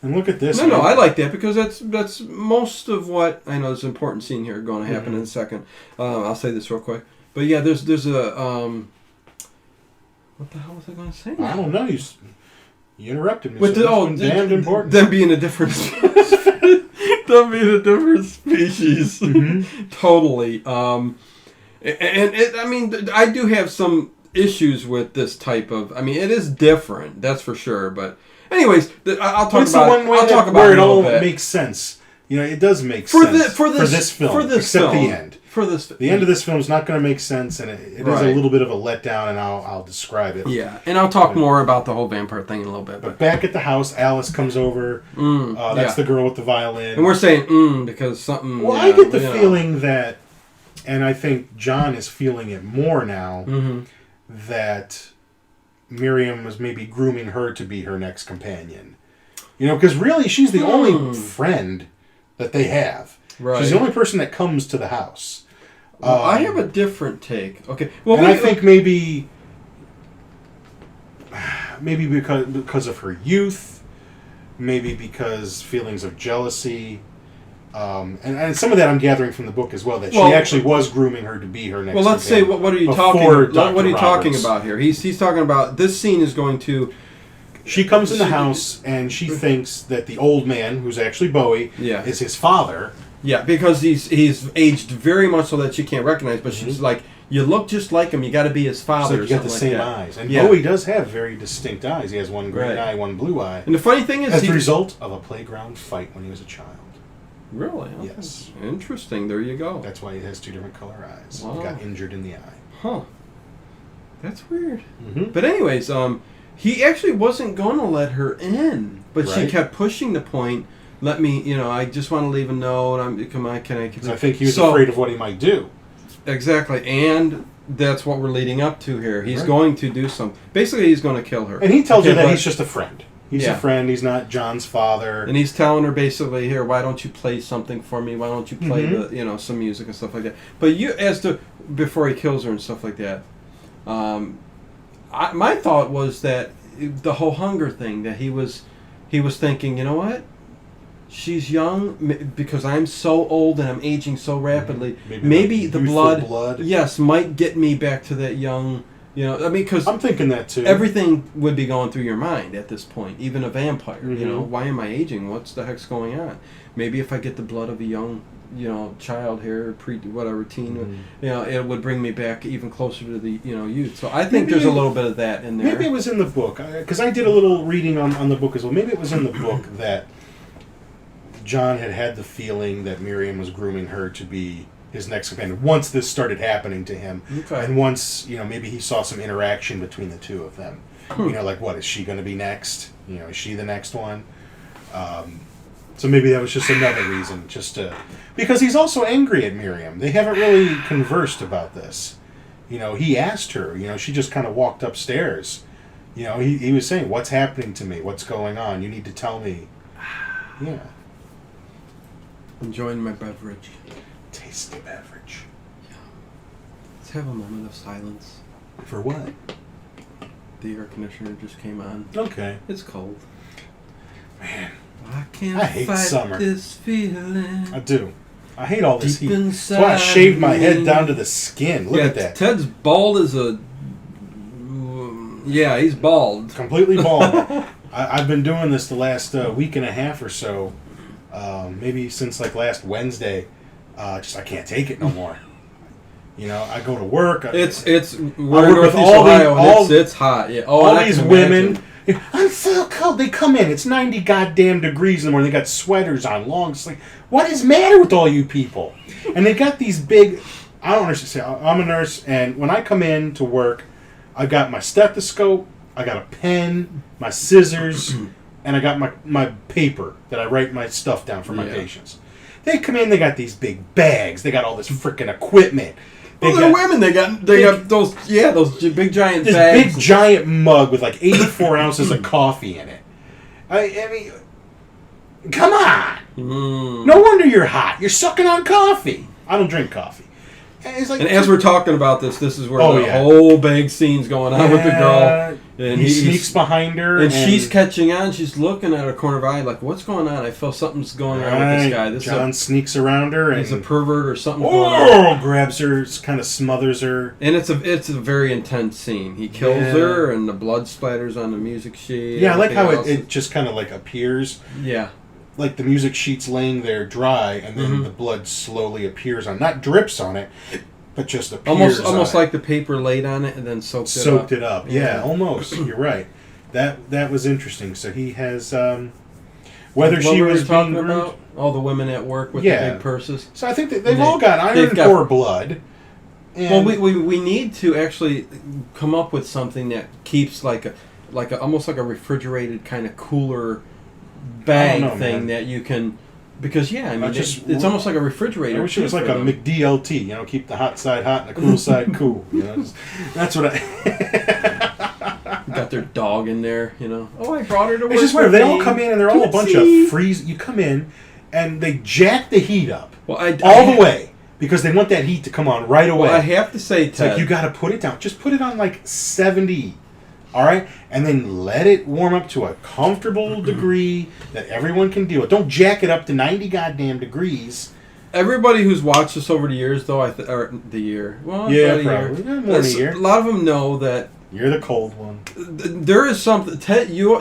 And look at this. No, I like that because that's most of what I know. There's an important scene here going to happen in a second. I'll say this real quick, but yeah, there's a what the hell was I going to say? I don't know. You interrupted me. With damned important. Them being a different species, totally. And I mean, I do have some issues with this type of. I mean, it is different, that's for sure. But anyways, I'll talk about. I'll talk about it a little bit. Makes sense. You know, it does make sense for this film, except the end. The end of this film is not going to make sense, and it is a little bit of a letdown, and I'll describe it. Yeah, and I'll talk more about the whole vampire thing in a little bit. But back at the house, Alice comes over. That's the girl with the violin. And we're saying because something... Well, I get the feeling that, and I think John is feeling it more now, that Miriam was maybe grooming her to be her next companion. You know, because really she's the only friend that they have. Right. She's the only person that comes to the house. Well, I have a different take. Okay. Well, and I think maybe because of her youth, maybe because feelings of jealousy, and some of that I'm gathering from the book as well, that she actually was grooming her to be her next. Well, let's say what are you talking about here? He's talking about this scene is going to. She comes in the house and she thinks that the old man, who's actually Bowie, is his father. Yeah, because he's aged very much so that she can't recognize. But she's like, "You look just like him. You got to be his father." Like you got the same eyes, and Bowie does have very distinct eyes. He has one green eye, one blue eye. And the funny thing is, as a result of a playground fight when he was a child. Really? Okay. Yes. Interesting. There you go. That's why he has two different color eyes. Wow. He got injured in the eye. Huh. That's weird. But anyways, he actually wasn't going to let her in, but she kept pushing the point. Let me, I just want to leave a note. Come on, can I? I think he was afraid of what he might do. Exactly, and that's what we're leading up to here. He's going to do something. Basically, he's going to kill her. And he tells her that he's just a friend. He's a friend. He's not John's father. And he's telling her basically, here, why don't you play something for me? Why don't you play some music and stuff like that? But before he kills her and stuff like that, my thought was that the whole hunger thing, that he was thinking, you know what? She's young because I'm so old and I'm aging so rapidly. Maybe the blood, yes, might get me back to that young. Because I'm thinking that too. Everything would be going through your mind at this point, even a vampire. Why am I aging? What's the heck's going on? Maybe if I get the blood of a young, child here, teen, it would bring me back even closer to the, youth. So I think there's a little bit of that in there. Maybe it was in the book, because I did a little reading on the book as well. Maybe it was in the book that John had the feeling that Miriam was grooming her to be his next companion once this started happening to him. Okay. And once, maybe he saw some interaction between the two of them. Like, what, is she going to be next? Is she the next one? So maybe that was just another reason, because he's also angry at Miriam. They haven't really conversed about this. He asked her, she just kind of walked upstairs. He was saying, what's happening to me? What's going on? You need to tell me. Yeah. Enjoying my beverage. Tasty beverage. Yeah. Let's have a moment of silence. For what? The air conditioner just came on. Okay. It's cold. Man. I hate fight summer. This feeling. I do. I hate all this heat. That's why I shaved my head down to the skin. Look at that. Ted's bald as a... Yeah, he's bald. Completely bald. I've been doing this the last week and a half or so. Maybe since last Wednesday. I can't take it no more. I go to work. We're in Northeast Ohio, and it's hot. Yeah. All these women, I'm so cold. They come in. It's 90 goddamn degrees in the morning. They got sweaters on, long. It's like, what is the matter with all you people? And they got these big. I don't understand. I'm a nurse, and when I come in to work, I got my stethoscope, I got a pen, my scissors, and I got my paper that I write my stuff down for my patients. They come in, they got these big bags, they got all this freaking equipment. They're women. They got those big giant this bags. Big giant mug with 84 ounces of coffee in it. I mean, come on. No wonder you're hot. You're sucking on coffee. I don't drink coffee. And, it's like, and as we're talking about this is where the whole big scene's going on with the girl. And he sneaks behind her. And she's catching on. She's looking at her corner of her eye like, what's going on? I feel something's going on with this guy. John sneaks around her. And he's a pervert or something going on. Grabs her, kind of smothers her. And it's a very intense scene. He kills her and the blood splatters on the music sheet. Yeah, I like how it just kind of like appears. Yeah. Like the music sheet's laying there dry, and then the blood slowly appears on, not drips on it, but just appears almost like the paper laid on it and then soaked it up. Yeah, almost. You're right. That was interesting. So he has whether she was talking about all the women at work with the big purses. So I think that they've all got iron core blood. And well, we need to actually come up with something that keeps like almost like a refrigerated kind of cooler bag thing that you can, because it's almost like a refrigerator. I wish it was like a McDLT, keep the hot side hot and the cool side cool. That's what I got their dog in there. Oh, I brought her to work. It's just weird. They all come in and they're all a bunch of freeze. You come in and they jack the heat up all the way because they want that heat to come on right away. Well, I have to say, Ted, it's like you got to put it down. Just put it on like 70. All right, and then let it warm up to a comfortable degree that everyone can deal with. Don't jack it up to 90 goddamn degrees. Everybody who's watched this over the years, though, the year, well, yeah, probably more than a year. A lot of them know that you're the cold one. There is something. Ted, you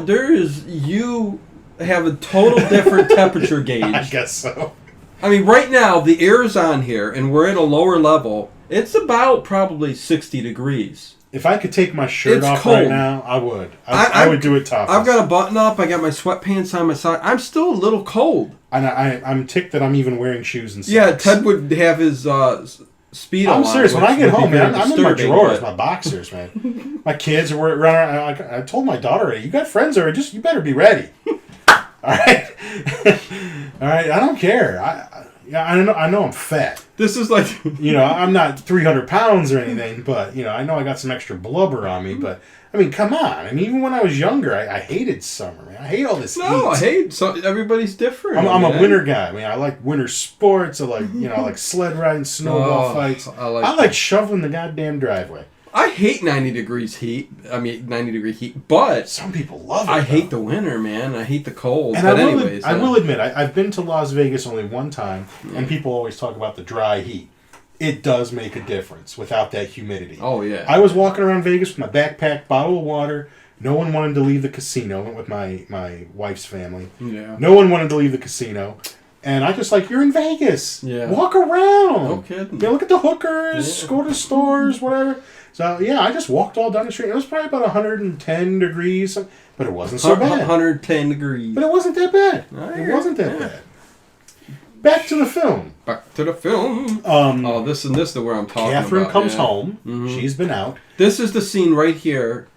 have a total different temperature gauge. I guess so. I mean, right now the air is on here, and we're at a lower level. It's about probably 60 degrees. If I could take my shirt off right now, I would. I would do it topless. I've got a button up. I got my sweatpants on my side. I'm still a little cold. And I'm ticked that I'm even wearing shoes and socks. Yeah, Ted would have his Speedo on. I'm serious. When I get home, man, I'm in my drawers, my boxers, man. My kids are running around. I told my daughter, you got friends over, you better be ready. All right? All right, I don't care. I know I'm fat. This is like... I'm not 300 pounds or anything, but, I know I got some extra blubber on me, but, I mean, come on. I mean, even when I was younger, I hated summer, man. I hate all this heat. I hate... everybody's different. I'm a winter guy. I mean, I like winter sports. I like, I like sled riding, snowball fights. I like shoveling the goddamn driveway. I hate 90 degrees heat. I mean, 90-degree heat, but... Some people love it, I hate the winter, man. I hate the cold. And I will admit, I've been to Las Vegas only one time, and people always talk about the dry heat. It does make a difference without that humidity. Oh, yeah. I was walking around Vegas with my backpack, bottle of water. No one wanted to leave the casino. I went with my wife's family. Yeah. No one wanted to leave the casino. And I just you're in Vegas. Yeah. Walk around. No kidding. Look at the hookers, go to stores, whatever. So, I just walked all down the street. It was probably about 110 degrees, but it wasn't so bad. 110 degrees. But it wasn't that bad. It wasn't that bad. Back to the film. This is where I'm talking Catherine about. Comes home. Mm-hmm. She's been out. This is the scene right here.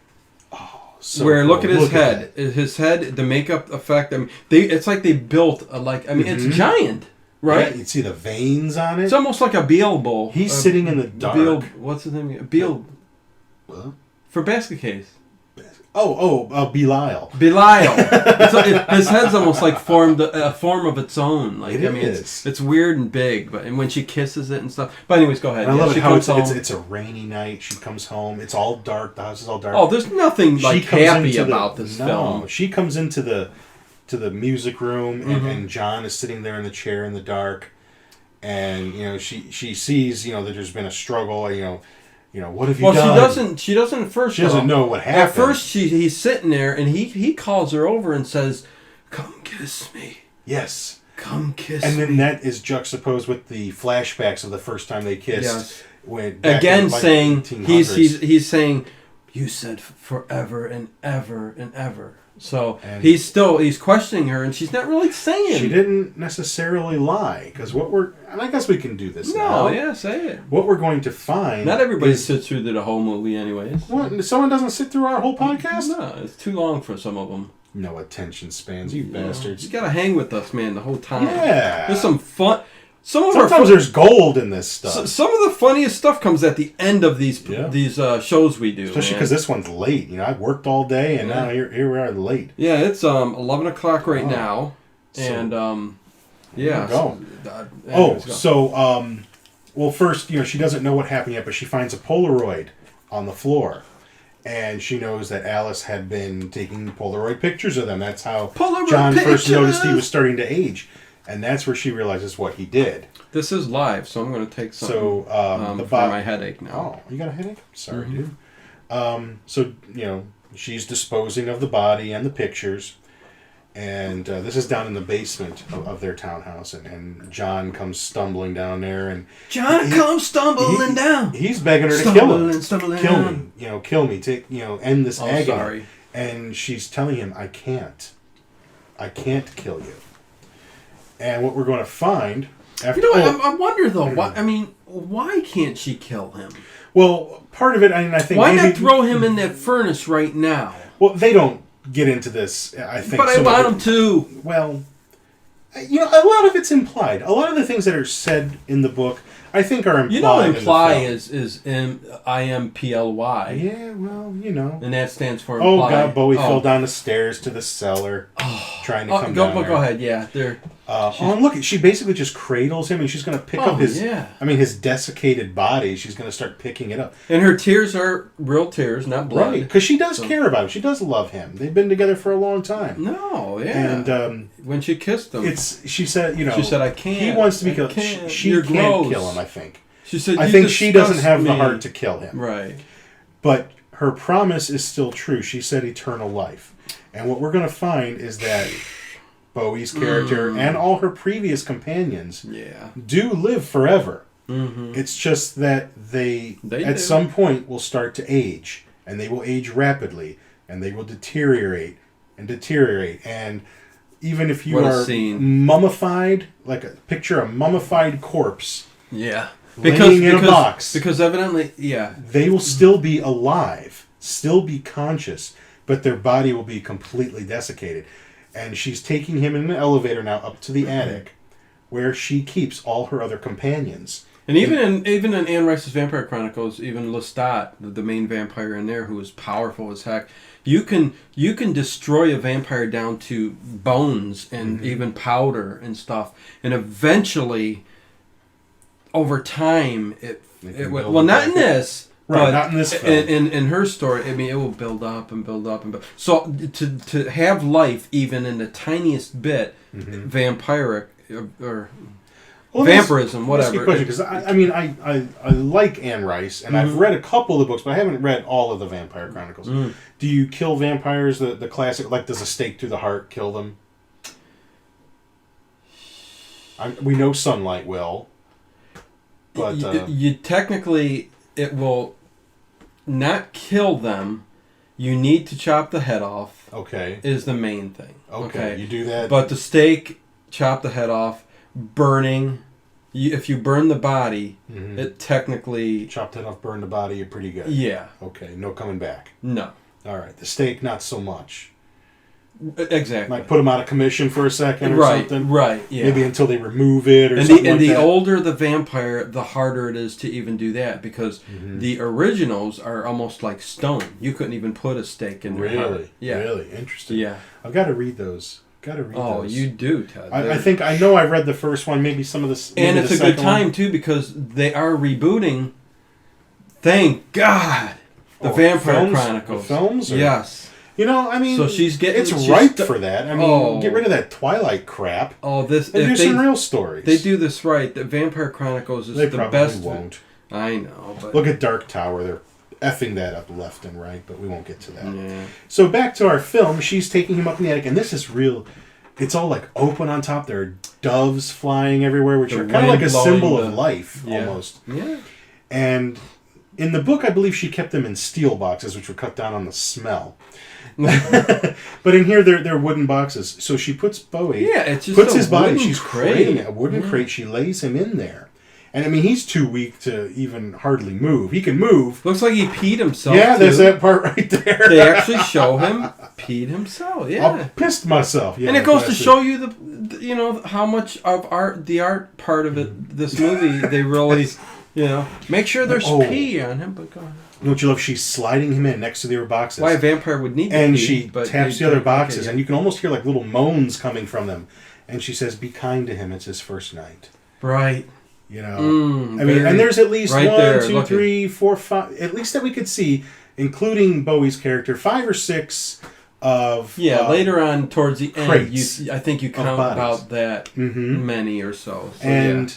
Where look at his head. His head, the makeup effect. I mean, it's like they built it's giant. Right? Yeah, you see the veins on it. It's almost like a Beelzebub. He's sitting in the dark. What's his name? What? For basket case. Belial. His head's almost formed a form of its own. It's weird and big, and when she kisses it and stuff. But anyways, go ahead. And I love it how it's a rainy night. She comes home. It's all dark. The house is all dark. Oh, there's nothing happy about this film. She comes into the music room, and John is sitting there in the chair in the dark, and she sees that there's been a struggle. What have you done? She doesn't at first. She doesn't know what happened. At first, he's sitting there, and he calls her over and says, "Come kiss me." Yes. Come kiss me. And then that is juxtaposed with the flashbacks of the first time they kissed. Yes. Again, saying he's saying, "You said forever and ever and ever." So he's questioning her, and she's not really saying. She didn't necessarily lie, because and I guess we can do this now. No, yeah, say it. What we're going to find. Not everybody sits through the whole movie, anyways. What? Someone doesn't sit through our whole podcast? No, it's too long for some of them. No attention spans, you bastards. You gotta hang with us, man, the whole time. Yeah. There's some fun. Sometimes there's gold in this stuff. Some of the funniest stuff comes at the end of these shows we do. Especially because this one's late. I've worked all day, and now here we are late. Yeah, it's 11 o'clock right now. And, Go. Well, first, she doesn't know what happened yet, but she finds a Polaroid on the floor. And she knows that Alice had been taking Polaroid pictures of them. That's how John first noticed he was starting to age. And that's where she realizes what he did. This is live, so I'm going to take some for my headache now. Oh, you got a headache? Sorry, dude. So, she's disposing of the body and the pictures. And this is down in the basement of their townhouse. And John comes stumbling down there. And John comes stumbling down. He's begging her to kill him. Kill me. Kill me. Take, end this agony. Sorry. And she's telling him, I can't kill you. And what we're going to find... After, I wonder, though, why can't she kill him? Well, part of it, I think... Why not throw him in that furnace right now? Well, they don't get into this, I think. But I want them to. Well, a lot of it's implied. A lot of the things that are said in the book, I think, are implied. Imply is IMPLY. Yeah, well, And that stands for imply. Oh, God, Bowie fell down the stairs to the cellar, trying to come down there. Go ahead, yeah. And look, she basically just cradles him, and she's going to pick up his desiccated body. She's going to start picking it up. And her tears are real tears, not blood. Right, because she does care about him. She does love him. They've been together for a long time. No, yeah. And when she kissed him, she said, she said, I can't. He wants to be killed. She can't kill him, I think. She said, I think she doesn't have the heart to kill him. Right. But her promise is still true. She said eternal life. And what we're going to find is that Bowie's character and all her previous companions do live forever. Mm-hmm. It's just that they at some point will start to age. And they will age rapidly. And they will deteriorate. And even if you are mummified, picture a mummified corpse. Yeah. Laying in a box. Because evidently, they will still be alive, still be conscious, but their body will be completely desiccated. And she's taking him in an elevator now up to the attic, where she keeps all her other companions. And even in Anne Rice's Vampire Chronicles, even Lestat, the main vampire in there, who is powerful as heck, you can destroy a vampire down to bones and even powder and stuff, and eventually, over time, it will not in this. Right, but not in this film. In her story, it will build up and build up and build. So to have life even in the tiniest bit, vampiric or vampirism, whatever. Because I like Anne Rice, and I've read a couple of the books, but I haven't read all of the Vampire Chronicles. Do you kill vampires? The classic, does a stake through the heart kill them? We know sunlight will. But you technically, it will not kill them. You need to chop the head off. Okay. Is the main thing. Okay. You do that. But the stake, chop the head off, burning. If you burn the body, it technically... Chop the head off, burn the body, you're pretty good. Yeah. Okay. No coming back. No. All right. The stake, not so much. Exactly. Put them out of commission for a second or something. Right, yeah. Maybe until they remove it or something and the older the vampire, the harder it is to even do that, because the originals are almost like stone. You couldn't even put a stake in their heart. Yeah. Really? Interesting. Yeah. I've got to read those. Oh, you do, Ted. I know I read the first one, maybe some of the... And it's a good time, too, because they are rebooting, thank God, the Vampire Chronicles. The films? Yes. So she's getting... It's ripe for that. Get rid of that Twilight crap. And do some real stories. They do this right. The Vampire Chronicles is the best. They probably won't. I know, but... Look at Dark Tower. They're effing that up left and right, but we won't get to that. Yeah. So back to our film. She's taking him up in the attic, and this is real... It's all open on top. There are doves flying everywhere, which are kind of like a symbol of life, almost. Yeah. And in the book, I believe she kept them in steel boxes, which would cut down on the smell. But in here, they're wooden boxes. So she puts Bowie... Yeah, it's just puts his body... She's crate. Creating a wooden crate. She lays him in there. And, he's too weak to even hardly move. He can move. Looks like he peed himself, Yeah, there's that part right there. They actually show him peed himself, yeah. I pissed myself. Yeah, and it goes to show you how much of the art part of it, this movie, they really, make sure there's pee on him, but go on. Don't you love she's sliding him in next to the other boxes? Why a vampire would need to and pee, she taps the other boxes, and you can almost hear little moans coming from them. And she says, "Be kind to him. It's his first night." Right. You know, I mean, and there's at least right 1, 2, 3, 4, 5, at least that we could see, including Bowie's character, 5 or 6 of later on towards the end, I think you count bodies. about that many or so. And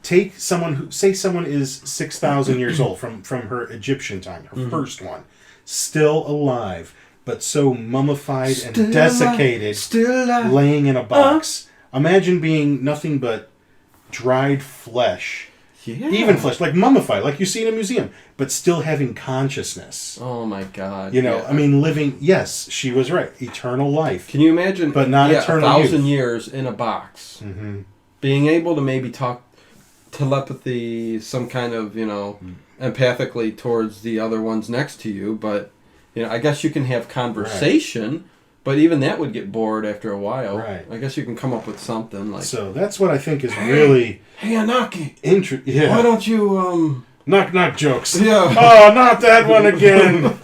take someone someone is 6,000 years old from her Egyptian time, her first one, still alive, but so mummified and desiccated, laying in a box. Imagine being nothing but dried flesh. Yeah. Even flesh, like mummified, like you see in a museum, but still having consciousness. Oh my God! You know, I mean, living. Yes, she was right. Eternal life. Can you imagine? But not eternal 1,000 years in a box, being able to maybe talk telepathy, some kind of empathically towards the other ones next to you. But I guess you can have conversation. Right. But even that would get bored after a while. Right. I guess you can come up with something like. So that's what I think is really. Hey, Anaki. Yeah. Why don't you knock jokes? Yeah. Oh, not that one again.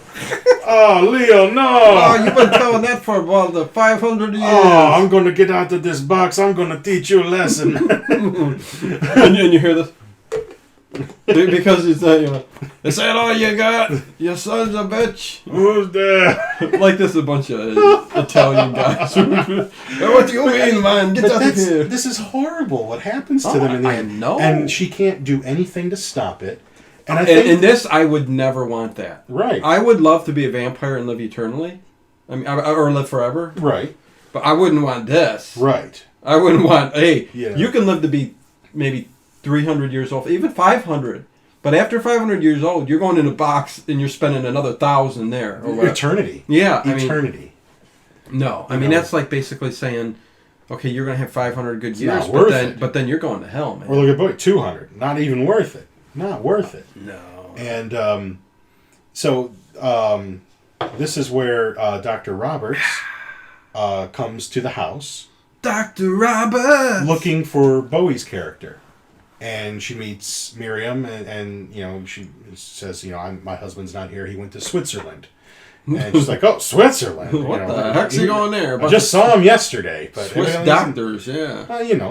Oh, Leo, no. Oh, you've been telling that for about the 500 years. Oh, I'm going to get out of this box. I'm going to teach you a lesson. and you hear this. Because it's is that all you got? You sons of a bitch. Who's there? Like this a bunch of Italian guys. What do you mean, man? Get out of here. This is horrible. What happens to them in the end? Know. And she can't do anything to stop it. And I think in this, I would never want that. Right. I would love to be a vampire and live eternally. I mean, or live forever. Right. But I wouldn't want this. Right. I wouldn't want, you can live to be maybe 300 years old, even 500. But after 500 years old, you're going in a box and you're spending another 1,000 there. Or eternity. Yeah. Eternity. I mean, that's like basically saying, okay, you're going to have 500 good years, but then you're going to hell, man. Or look at boy, 200. Not even worth it. Not worth it. No. And so this is where Dr. Roberts comes to the house. Dr. Roberts! Looking for Bowie's character. And she meets Miriam, and she says, my husband's not here. He went to Switzerland. And she's like, oh, Switzerland. What the heck's he going there? I just saw him yesterday. But Swiss doctors,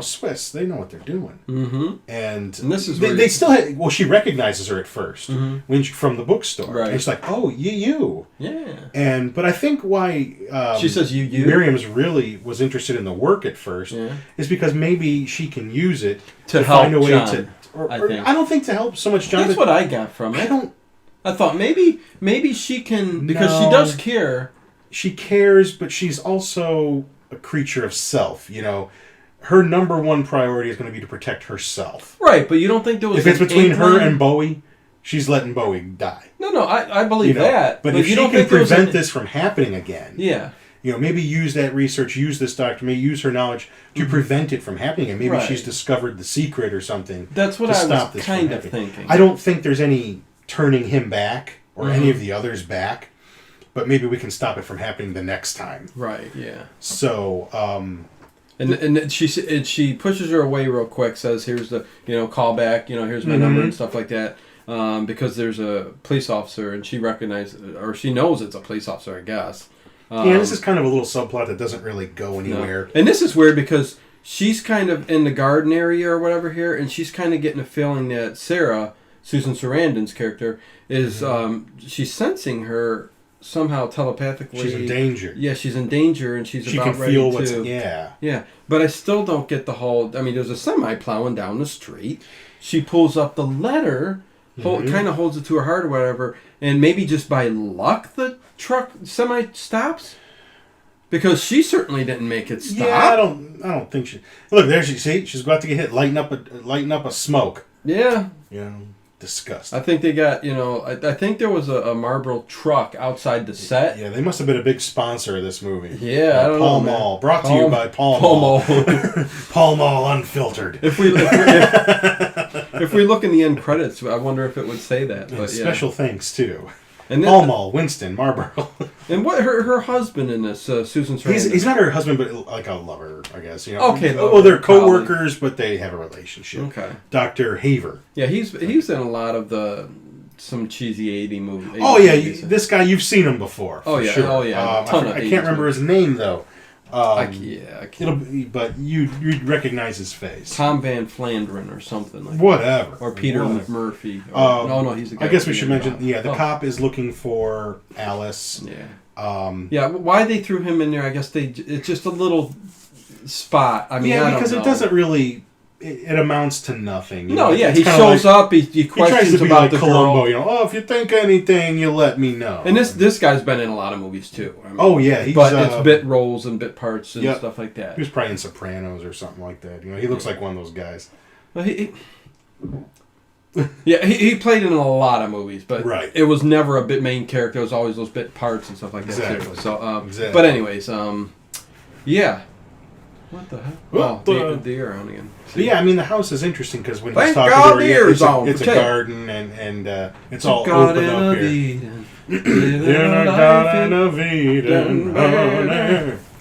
Swiss, they know what they're doing. Mm-hmm. And this is they still had, she recognizes her at first from the bookstore. Right. And she's like, oh, you. Yeah. But I think why she says you. Miriam's really was interested in the work at first is because maybe she can use it to help find a way John, I don't think to help so much John. That's what I got from it. I thought maybe she can, because she does care. She cares, but she's also a creature of self. Her number one priority is going to be to protect herself. Right, but you don't think there was if it's between her and Bowie, she's letting Bowie die. No, I believe that. But if she can prevent this from happening again, maybe use that research, use this doctor, maybe use her knowledge to prevent it from happening, and maybe she's discovered the secret or something. That's what I was kind of thinking. I don't think there's any turning him back or any of the others back, but maybe we can stop it from happening the next time. Right. Yeah. So. And she pushes her away real quick. Says, "Here's the call back. Here's my number and stuff like that." Because there's a police officer, and she recognizes or she knows it's a police officer, I guess. This is kind of a little subplot that doesn't really go anywhere. No. And this is weird because she's kind of in the garden area or whatever here, and she's kind of getting a feeling that Sarah, Susan Sarandon's character, is she's sensing her somehow telepathically. She's in danger. Yeah, she's in danger, and she about ready to... She can feel Yeah, but I still don't get the whole... I mean, there's a semi plowing down the street. She pulls up the letter, kind of holds it to her heart or whatever, and maybe just by luck the truck semi stops? Because she certainly didn't make it stop. Yeah, I don't think she... Look, there she... See, she's about to get hit. Lighten up a smoke. Yeah. Disgust. I think they got, I think there was a Marlboro truck outside the set. Yeah, they must have been a big sponsor of this movie. Yeah, I don't Pall know. Mall. Brought to you by Pall Mall. Pall Mall Unfiltered. If we look in the end credits, I wonder if it would say that. But special thanks too. And Pall Mall, Winston, Marlboro. And what her husband in this, Susan Sarandon? He's not her husband, but like a lover, I guess. Okay. Well, they're co-workers, but they have a relationship. Okay. Dr. Haver. Yeah, he's in a lot of some cheesy 80s movies. Oh yeah, this guy, you've seen him before. Oh yeah. Sure. Oh yeah. I can't remember his name though. I can't. But you'd recognize his face. Tom Van Flanderen or something like whatever. That. Or Peter McMurphy. No, he's the guy. I guess we should mention, the cop is looking for Alice. Yeah. Why they threw him in there, I guess it's just a little spot. I mean, because it doesn't really... It amounts to nothing. He shows up. He questions tries to be about like the Columbo. girl. If you think anything, you let me know. And this guy's been in a lot of movies too. I mean, but it's bit roles and bit parts and stuff like that. He was probably in Sopranos or something like that. He looks like one of those guys. Well, he played in a lot of movies, but it was never a bit main character. It was always those bit parts and stuff like that too. So, but anyways, What the heck? The deer on again. But yeah, I mean, the house is interesting because when he's talking to her, it's a garden and it's all open up here.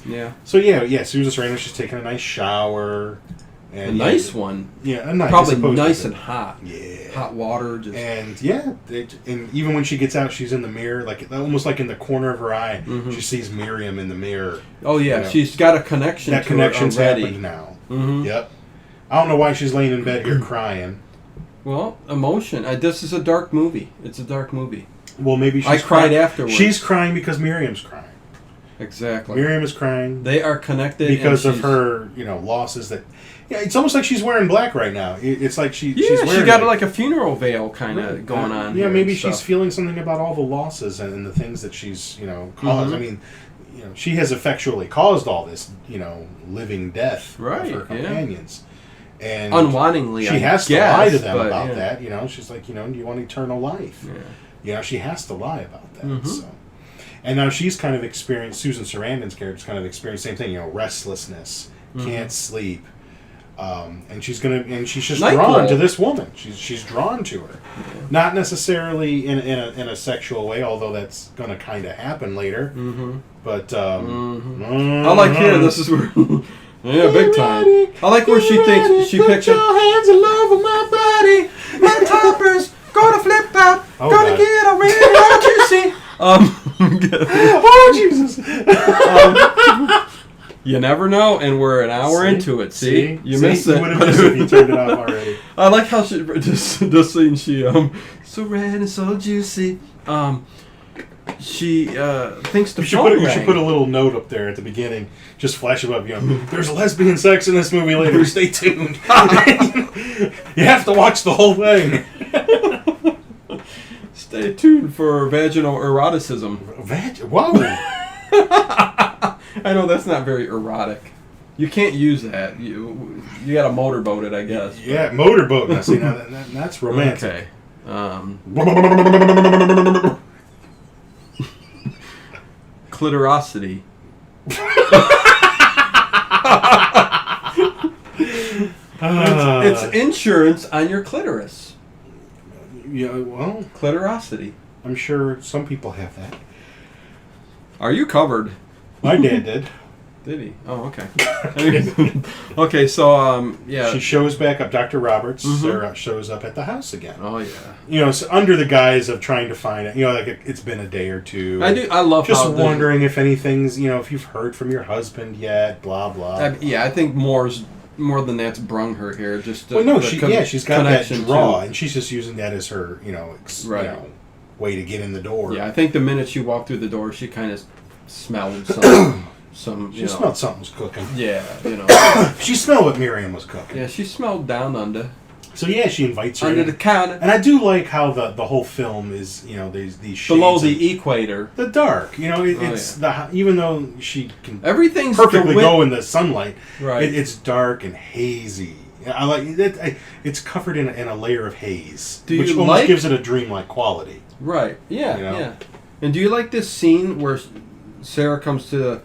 Yeah. So Susan Sarandon, she's taking a nice shower. And a nice one. Yeah, a nice. Probably nice and hot. Yeah. Hot water. Just. And even when she gets out, she's in the mirror, like almost like in the corner of her eye, she sees Miriam in the mirror. Oh yeah, she's got a connection. That connection's happened now. Mm-hmm. Yep. I don't know why she's laying in bed here crying. Well, emotion. This is a dark movie. It's a dark movie. Well, maybe I cried afterwards. She's crying because Miriam's crying. Exactly. Miriam is crying. They are connected because of her, losses that. Yeah, it's almost like she's wearing black right now. It's like she's wearing. She got like a funeral veil kind of going on. Yeah, maybe she's feeling something about all the losses and the things that she's caused. I mean, she has effectually caused all this living death of her companions. And unwittingly, she has to lie to them about that. She's like, do you want eternal life? Yeah. She has to lie about that. So. And now she's kind of experienced, Susan Sarandon's character's kind of experienced the same thing, restlessness, can't sleep. And she's just drawn to this woman. She's drawn to her, not necessarily in a sexual way, although that's going to kind of happen later. But I like here. This is where, big time. I like where she thinks she picks up. Your hands all over my body, my toppers go to flip top, gonna get a ring out you see. Oh Jesus. You never know, and we're an hour into it. See? You missed it. You would have missed it if you turned it off already. I like how she the scene she so red and so juicy. She thinks the phone rang. You should put a little note up there at the beginning, just flash above. There's lesbian sex in this movie later. Stay tuned. You have to watch the whole thing. Stay tuned for vaginal eroticism. Whoa. I know that's not very erotic. You can't use that. You got to motorboat it, I guess. Yeah, motorboat. Now, see, that's romantic. Okay. Clitorosity. It's insurance on your clitoris. Yeah, well, clitorosity. I'm sure some people have that. Are you covered? My dad did. Did he? Oh, okay. Okay, so she shows back up. Dr. Roberts shows up at the house again. Oh yeah. So under the guise of trying to find it. Like it's been a day or two. I love just how wondering if anything's. If you've heard from your husband yet. Blah blah. I think more than that's brung her here. Just she's got that draw, and she's just using that as her way to get in the door. Yeah, I think the minute she walked through the door, she kind of smelled some. She smelled something was cooking. Yeah, she smelled what Miriam was cooking. Yeah, she smelled down under. So she invites her under the counter. And I do like how the whole film is, these shades below the equator, the dark. It's even though she can everything's perfectly go in the sunlight. Right, it's dark and hazy. I like it. It's covered in a layer of haze, which almost gives it a dreamlike quality. Right. Yeah. Yeah. And do you like this scene where Sarah comes to the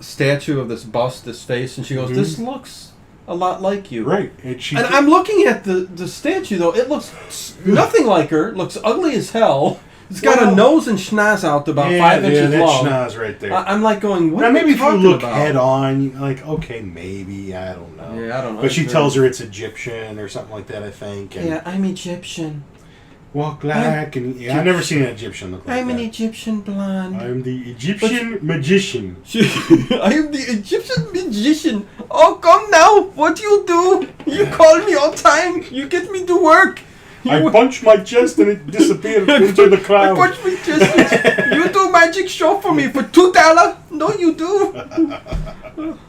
statue of this bust, this face, and she goes, "This looks a lot like you." Right. And I'm looking at the statue, though. It looks nothing like her. It looks ugly as hell. It's got a nose and schnoz out about 5 inches long. Yeah, schnoz right there. I'm like going, what now, are maybe you talking if you look about? head on, you're like, okay, maybe, I don't know. Yeah, I don't know. But she tells her it's Egyptian or something like that, I think. And I'm Egyptian. Walk like I've never seen an Egyptian look like I'm that. an Egyptian blonde. I'm the Egyptian magician. I am the Egyptian magician. Oh, come now. What do? You call me all time. You get me to work. I punch my chest and it disappears into the crowd. I punch my chest. You do magic show for me for $2. No, you do.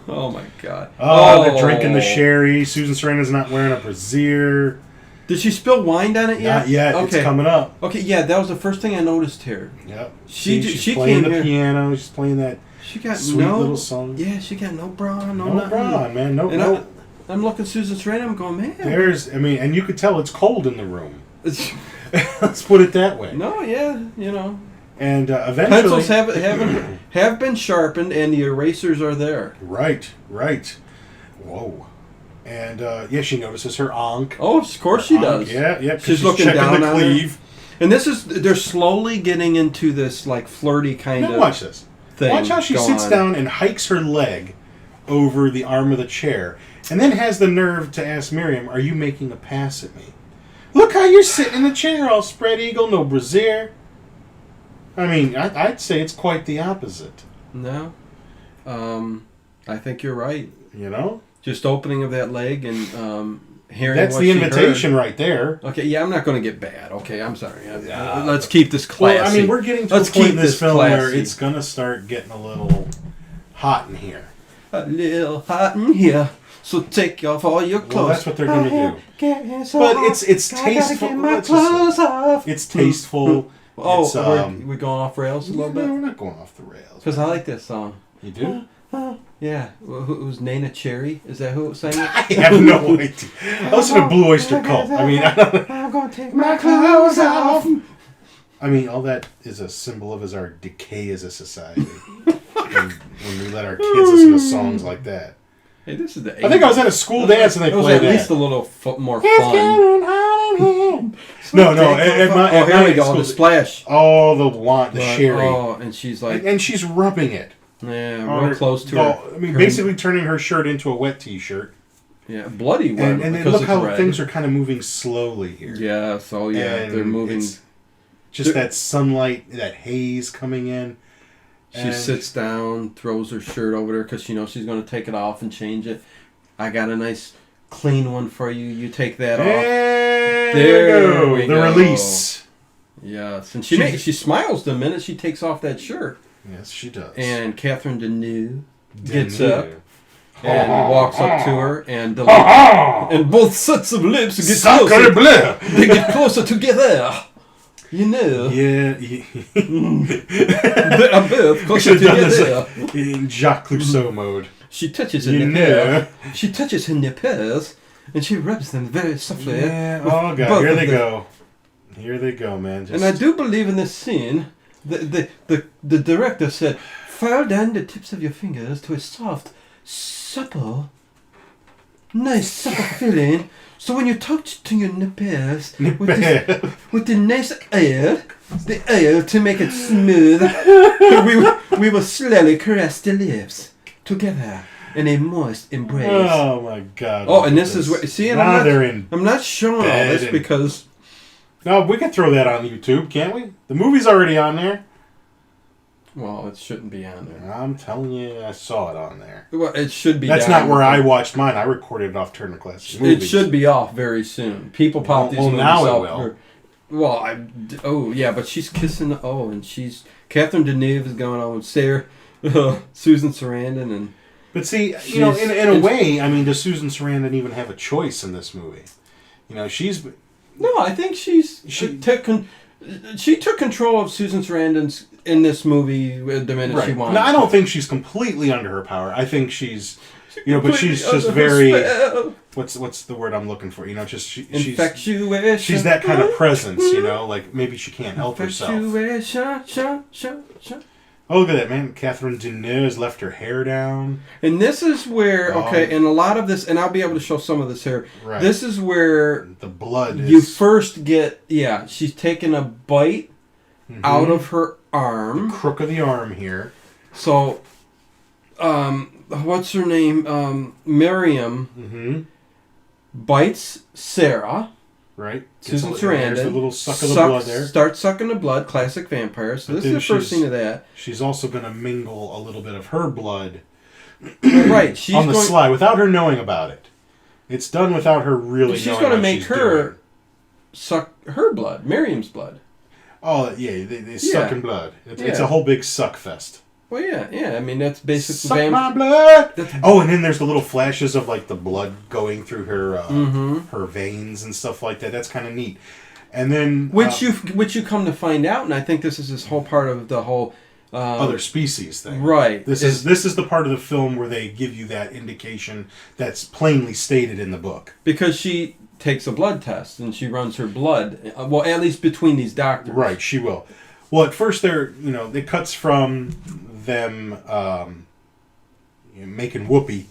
Oh, my God. Oh, they're drinking the sherry. Susan Sarandon's not wearing a brassiere. Did she spill wine down it yet? Not yet. Okay. It's coming up. Okay, yeah, that was the first thing I noticed here. Yep. She's playing came the here. Piano. She's playing that sweet little song. Yeah, she got no bra, no bra, man. No. I'm looking at Susan Sarandon. I'm going, man. And you could tell it's cold in the room. Let's put it that way. No, yeah, you know. And eventually, pencils have been sharpened, and the erasers are there. Right. Whoa. And she notices her ankh. Oh, of course she does. Yeah. She's looking down on her. And they're slowly getting into this like flirty kind of. Watch this. Thing watch how she sits down and hikes her leg over the arm of the chair, and then has the nerve to ask Miriam, "Are you making a pass at me? Look how you're sitting in the chair, all spread eagle, no brassiere." I mean, I'd say it's quite the opposite. No, I think you're right. You know, just opening of that leg and hearing. That's the invitation right there. Okay, yeah, I'm not going to get bad. Okay, I'm sorry. Let's keep this classy. Well, I mean, we're getting to a point in this film where it's going to start getting a little hot in here. A little hot in here. So take off all your clothes. Well, that's what they're going to do. But it's tasteful. It's tasteful. We're going off rails a little bit? No, we're not going off the rails. Because I like this song. You do? Yeah. Who's Nana Cherry? Is that who sang it? I have no idea. I listen to Blue Oyster Cult. I mean, I'm going to take my clothes off. I mean, all that is a symbol of our decay as a society. when we let our kids listen to songs like that. Hey, this is the 80s. I think I was at a school dance and they played that. It was at least a little more fun. No. Here we go. The splash. Oh, the sherry. Oh, and she's like... And she's rubbing it. Yeah, real close to her. I mean, basically turning her shirt into a wet T-shirt. Yeah, bloody wet. And look how things are kind of moving slowly here. Yeah, they're moving. It's just that sunlight, that haze coming in. She sits down, throws her shirt over there because she knows she's going to take it off and change it. I got a nice clean one for you. You take that off. There we go. The release. Yes, and she smiles the minute she takes off that shirt. Yes, she does. And Catherine Deneuve gets up and walks up to her, and both sets of lips get closer. They get closer together. You know. Yeah. They're both closer together. In Jacques Clouseau mode. She touches her nipples. She touches her nipples, and she rubs them very softly. Yeah. Oh God! Here they go. Here they go, man. And I do believe in this scene. The director said, "File down the tips of your fingers to a soft, supple, nice supple feeling. So when you touch to your nipples with the nice air to make it smooth, we will slowly caress the lips together in a moist embrace." Oh my God! Oh, and this is where I'm not showing all this because. No, we can throw that on YouTube, can't we? The movie's already on there. Well, it shouldn't be on there. I'm telling you, I saw it on there. Well, it should be. That's not where I watched mine. I recorded it off Turner Classic Movies. It should be off very soon. People pop these movies now off. But she's kissing. And Catherine Deneuve is going on with Susan Sarandon, and. But see, in a way, I mean, does Susan Sarandon even have a choice in this movie? She's. No, I think she took control of Susan Sarandon's in this movie the minute she wanted. No, I don't think she's completely under her power. I think she's, but she's just very. What's the word I'm looking for? Infatuation. She's that kind of presence. Like maybe she can't help herself. Oh, look at that, man. Catherine Deneuve has left her hair down. And this is where, and a lot of this, and I'll be able to show some of this here. Right. This is where the blood is... You first get, she's taking a bite out of her arm. The crook of the arm here. So, what's her name? Miriam bites Sarah. Right? Susan Sarandon. There's a little suck of the blood there. Starts sucking the blood, classic vampire. So this is the first scene of that. She's also going to mingle a little bit of her blood right. She's on the sly without her knowing about it. It's done without her really knowing. She's going to make her suck her blood, Miriam's blood. Oh, yeah, they sucking blood. It's a whole big suck fest. Well, yeah. I mean, that's basically... Suck my blood! And then there's the little flashes of, like, the blood going through her her veins and stuff like that. That's kind of neat. And then... Which you come to find out, and I think this is this whole part of the whole... other species thing. Right. This is the part of the film where they give you that indication that's plainly stated in the book. Because she takes a blood test, and she runs her blood. Well, at least between these doctors. Right, she will. Well, at first it cuts from them making whoopee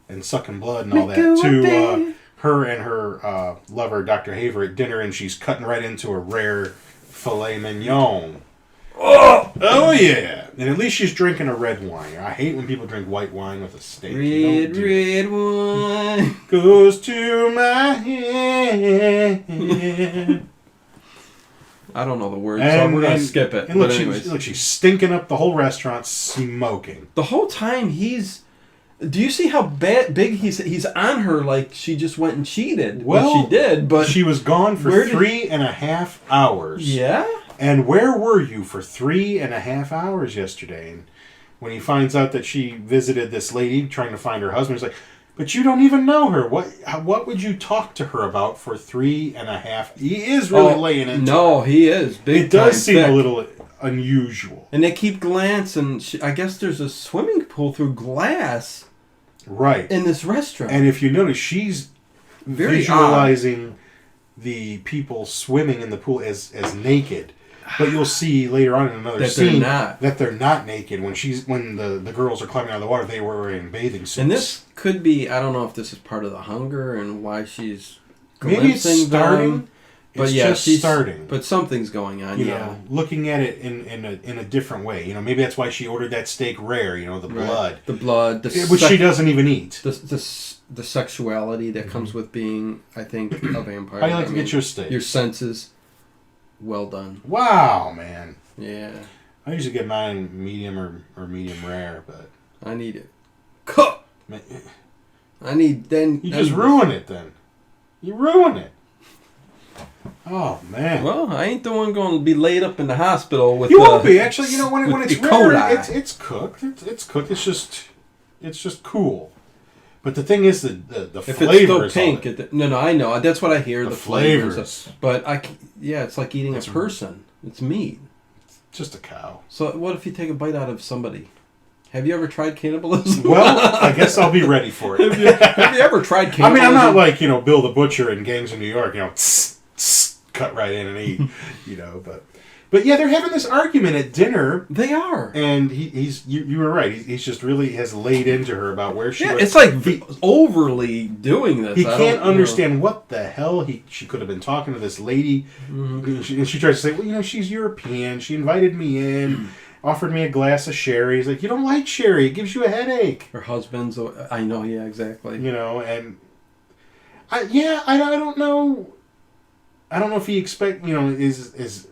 and sucking blood and all that to her and her lover, Dr. Haver, at dinner, and she's cutting right into a rare filet mignon. Oh yeah! And at least she's drinking a red wine. I hate when people drink white wine with a steak. Red wine goes to my head. I don't know the words, so we're going to skip it. And look, she's stinking up the whole restaurant, smoking. The whole time do you see how big he's on her? Like she just went and cheated. Well, she did, but she was gone for 3.5 hours. Yeah. And where were you for 3.5 hours yesterday? And when he finds out that she visited this lady trying to find her husband, he's like, "But you don't even know her. What would you talk to her about for 3.5?" He is really laying into. No, he is. It does seem a little unusual. And they keep glancing. I guess there's a swimming pool through glass. Right. In this restaurant. And if you notice, she's visualizing the people swimming in the pool as naked. But you'll see later on in another scene that they're not naked. When the girls are climbing out of the water, they were wearing bathing suits. And this could be, I don't know if this is part of the hunger and why she's maybe it's starting. But she's starting. But something's going on. You know, looking at it in a different way. You know, maybe that's why she ordered that steak rare. You know, the blood, which she doesn't even eat. The sexuality that comes with being, I think, a vampire. How do you like to get your steak? Your senses. Well done. Wow, man. Yeah. I usually get mine medium or medium rare, but I need it cooked. I need then. You just ruin it then. You ruin it. Oh man. Well, I ain't the one going to be laid up in the hospital with. You won't be actually. You know when it's rare, it's cooked. It's cooked. It's just cool. But the thing is, the if flavor it's still pink, no, I know. That's what I hear. The flavors. But it's like eating a person. It's meat. It's just a cow. So what if you take a bite out of somebody? Have you ever tried cannibalism? Well, I guess I'll be ready for it. have you ever tried cannibalism? I mean, I'm not like Bill the Butcher in Gangs of New York. Cut right in and eat. But yeah, they're having this argument at dinner. They are, and you were right. He's just really has laid into her about where she was. It's like overly doing this. He can't understand what the hell she could have been talking to this lady, and she tries to say, well, she's European. She invited me in, offered me a glass of sherry. He's like, you don't like sherry. It gives you a headache. Her husband's. I know. Yeah, exactly. And I don't know. I don't know if he is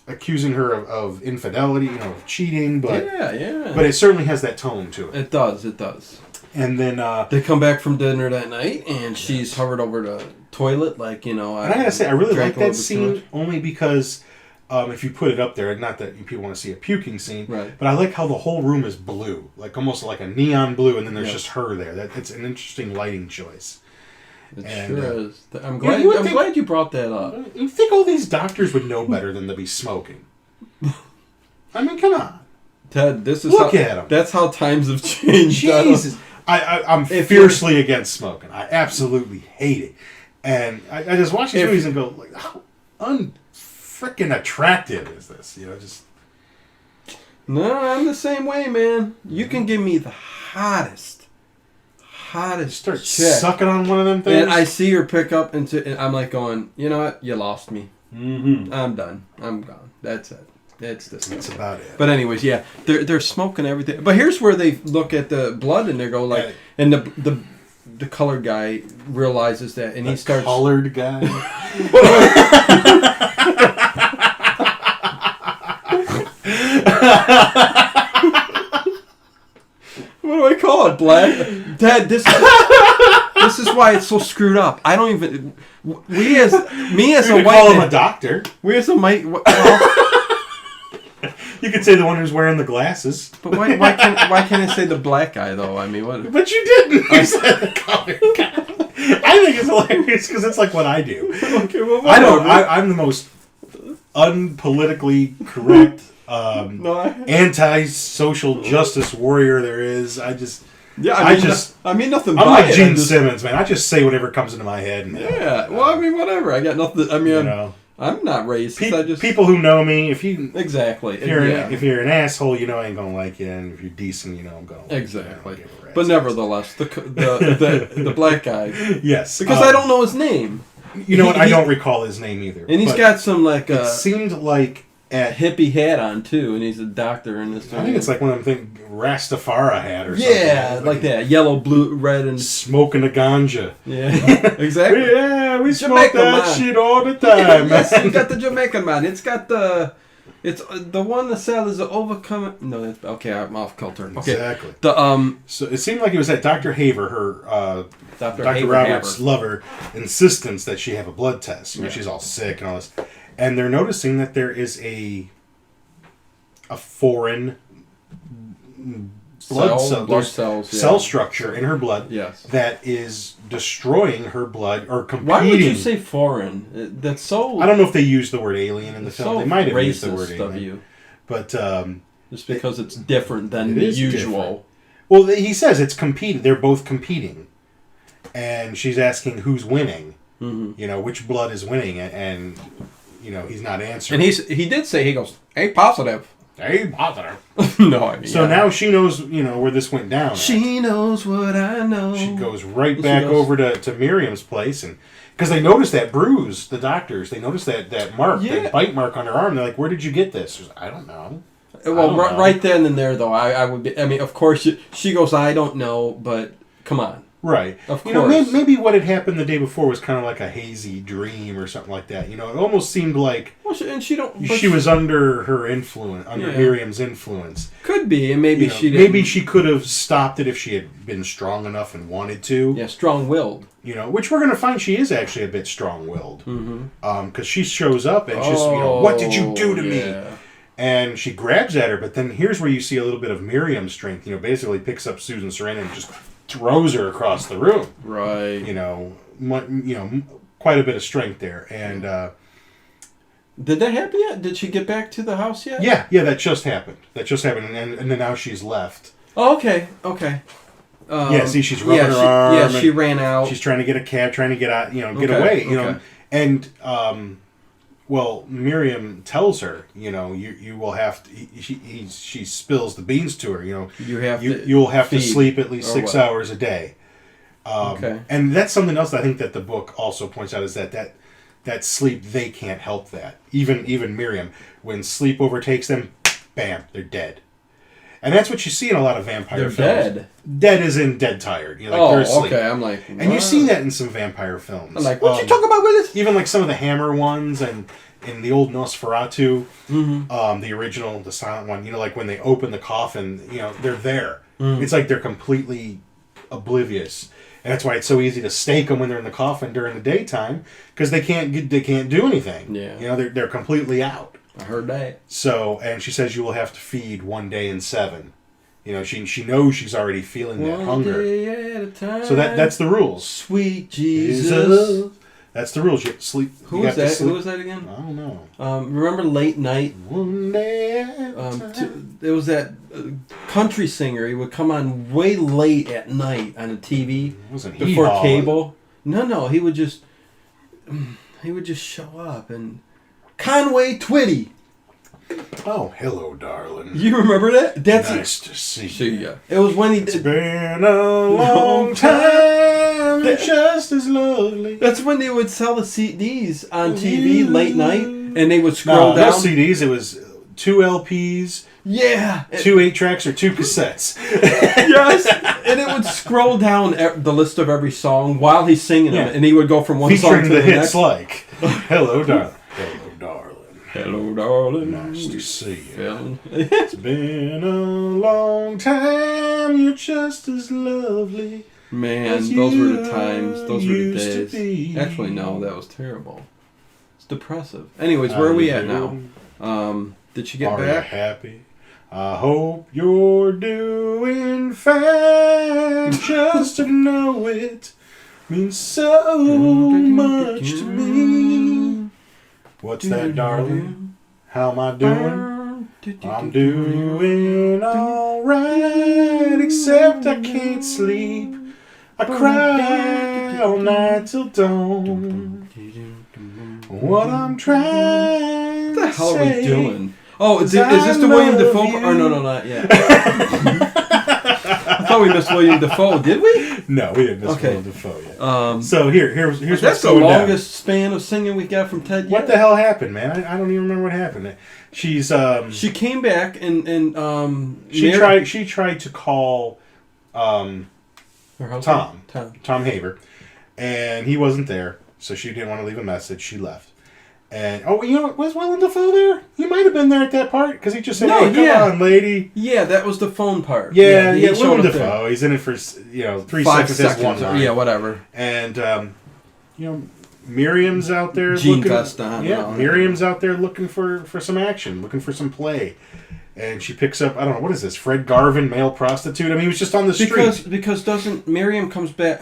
accusing her of infidelity, of cheating, but but it certainly has that tone to it. It does. And then they come back from dinner that night, and she's hovered over the toilet, like And I gotta say, I really like that scene only because if you put it up there, not that people want to see a puking scene, right? But I like how the whole room is blue, like almost like a neon blue, and then there's just her there. It's an interesting lighting choice. It sure is. I'm glad you brought that up. You think all these doctors would know better than to be smoking? I mean, come on, Ted. Look at them. That's how times have changed. Jesus, I'm fiercely against smoking. I absolutely hate it, and I just watch these movies and go, like, how unfreaking attractive is this? No, I'm the same way, man. You can give me the hottest start chick. Sucking on one of them things. And I see her pick up and I'm like going, you know what? You lost me. Mm-hmm. I'm done. I'm gone. That's it. That's about it. But anyways, they're smoking everything. But here's where they look at the blood and they go like, and the colored guy realizes that, and he starts colored guy. What do I call it? Black Dad. This is why it's so screwed up. I don't even. Me as a white call man, him a doctor. We as a white. You could say the one who's wearing the glasses. But why can't I say the black guy though? I mean, what? But you didn't. You said the colored guy. I think it's hilarious because it's like what I do. Okay, well, I'm the most unpolitically correct, anti-social justice warrior there is. I mean nothing. I'm like Gene Simmons, man. I just say whatever comes into my head. And, well, I mean, whatever. I got nothing. I mean, I'm not racist. People who know me, if you're an asshole, you know I ain't gonna like you, and if you're decent, you know I'm gonna exactly. But nevertheless, the black guy, yes, because I don't know his name. You know what? I don't recall his name either. And he's got some it seemed like hippie hat on too, and he's a doctor in this. I think it's like one of them things, Rastafari hat or something. Yeah, like that, yellow, blue, red, and smoking a ganja. Yeah, exactly. We smoke that shit all the time. Yes, you got the Jamaican man. It's got the one that sells the overcoming. No, that's okay. I'm off kilter. Okay. Exactly. So it seemed like it was at Dr. Haver, her Dr. Roberts' lover, insistence that she have a blood test. You know, she's all sick and all this, and they're noticing that there is a foreign cell structure in her blood that is destroying her blood or competing. Why would you say foreign? That's so. I don't know if they used the word alien in the film. They might have used the word alien. Of you. But just because it's different than the usual. Different. Well, he says it's competing. They're both competing, and she's asking who's winning. Mm-hmm. You know, which blood is winning, and you know he's not answering. And he did say, he goes, "A positive." Hey, bother. No, I mean, so now she knows, you know, where this went down. She knows what I know. She goes right back over to Miriam's place, and because they noticed that bruise, the doctors, they noticed that mark, that bite mark on her arm. They're like, "Where did you get this?" She goes, "I don't know." Well, right then and there, though, I would be. I mean, of course, she goes, "I don't know," but come on. Right. Of course. You know, maybe what had happened the day before was kind of like a hazy dream or something like that. You know, it almost seemed like she was under her influence, Miriam's influence. Could be, and maybe she didn't. Maybe she could have stopped it if she had been strong enough and wanted to. Yeah, strong-willed. You know, which we're going to find she is actually a bit strong-willed. Mm-hmm. Because she shows up and she's, what did you do to me? And she grabs at her, but then here's where you see a little bit of Miriam's strength. You know, basically picks up Susan Sarandon and just throws her across the room. Right. You know, quite a bit of strength there. And did that happen yet? Did she get back to the house yet? Yeah, that just happened. And then now she's left. Oh, okay. See, she's rubbing her arm. Yeah, she ran out. She's trying to get a cab, trying to get out, get away. You know, and well, Miriam tells her, you will have to. She spills the beans to her. You will have to sleep at least 6 hours a day. And that's something else that I think that the book also points out is that sleep, they can't help that. Even Miriam, when sleep overtakes them, bam, they're dead. And that's what you see in a lot of vampire films. They're dead. Dead as in dead tired. They're asleep. Okay. I'm like, and you see that in some vampire films. I'm like, what you talking about, Willis? Even like some of the Hammer ones and in the old Nosferatu, the original, the silent one. Like when they open the coffin, they're there. It's like they're completely oblivious. And that's why it's so easy to stake them when they're in the coffin during the daytime because they can't do anything. Yeah. They're completely out. I heard that. So, and she says you will have to feed 1 day in 7. She knows she's already feeling that hunger. 1 day at a time. So that's the rules. Sweet Jesus. That's the rules. You have to sleep. Who was that? Who was that again? I don't know. Remember Late Night? 1 day at a time. There was that country singer. He would come on way late at night on the TV. Wasn't before cable? No. He would just show up and Conway Twitty. Oh, hello, darling. You remember that? That's nice to see you. It was when he It's been a long time. Just as lovely. That's when they would sell the CDs on TV late night, and they would scroll down. No CDs. It was 2 LPs. Yeah. 2 8 tracks or 2 cassettes. Yes. And it would scroll down the list of every song while he's singing them, and he would go from one featuring song to the hits next. like, hello, darling. Hello, darling. Hello, darling. Nice to see you. It's been a long time. You're just as lovely. Man, those were the times. Those were the days. Actually, no, that was terrible. It's depressive. Anyways, where are we at now? Did she get back? Are you happy? I hope you're doing fine. Just to know it means so much to me. What's that, darling? How am I doing? I'm doing alright, except I can't sleep. I cry all night till dawn. What I'm trying to say. What the hell are we doing? Oh, is this the William Dafoe? Or no, not yet. I thought we missed William Dafoe. Did we? No, we didn't miss William Dafoe yet. So here's what's that's the longest span of singing we got from Ted. What the hell happened, man? I don't even remember what happened. She's she came back and she tried to call Tom Haber, and he wasn't there, so she didn't want to leave a message. She left. And, was Willem Dafoe there? He might have been there at that part, because he just said, hey, come on, lady. Yeah, that was the phone part. Yeah, Willem Dafoe. He's in it for, 3 seconds as one line. Yeah, whatever. And, Miriam's out there Miriam's out there looking for some action, looking for some play. And she picks up, I don't know, what is this? Fred Garvin, male prostitute? I mean, he was just on the street. Because doesn't Miriam comes back,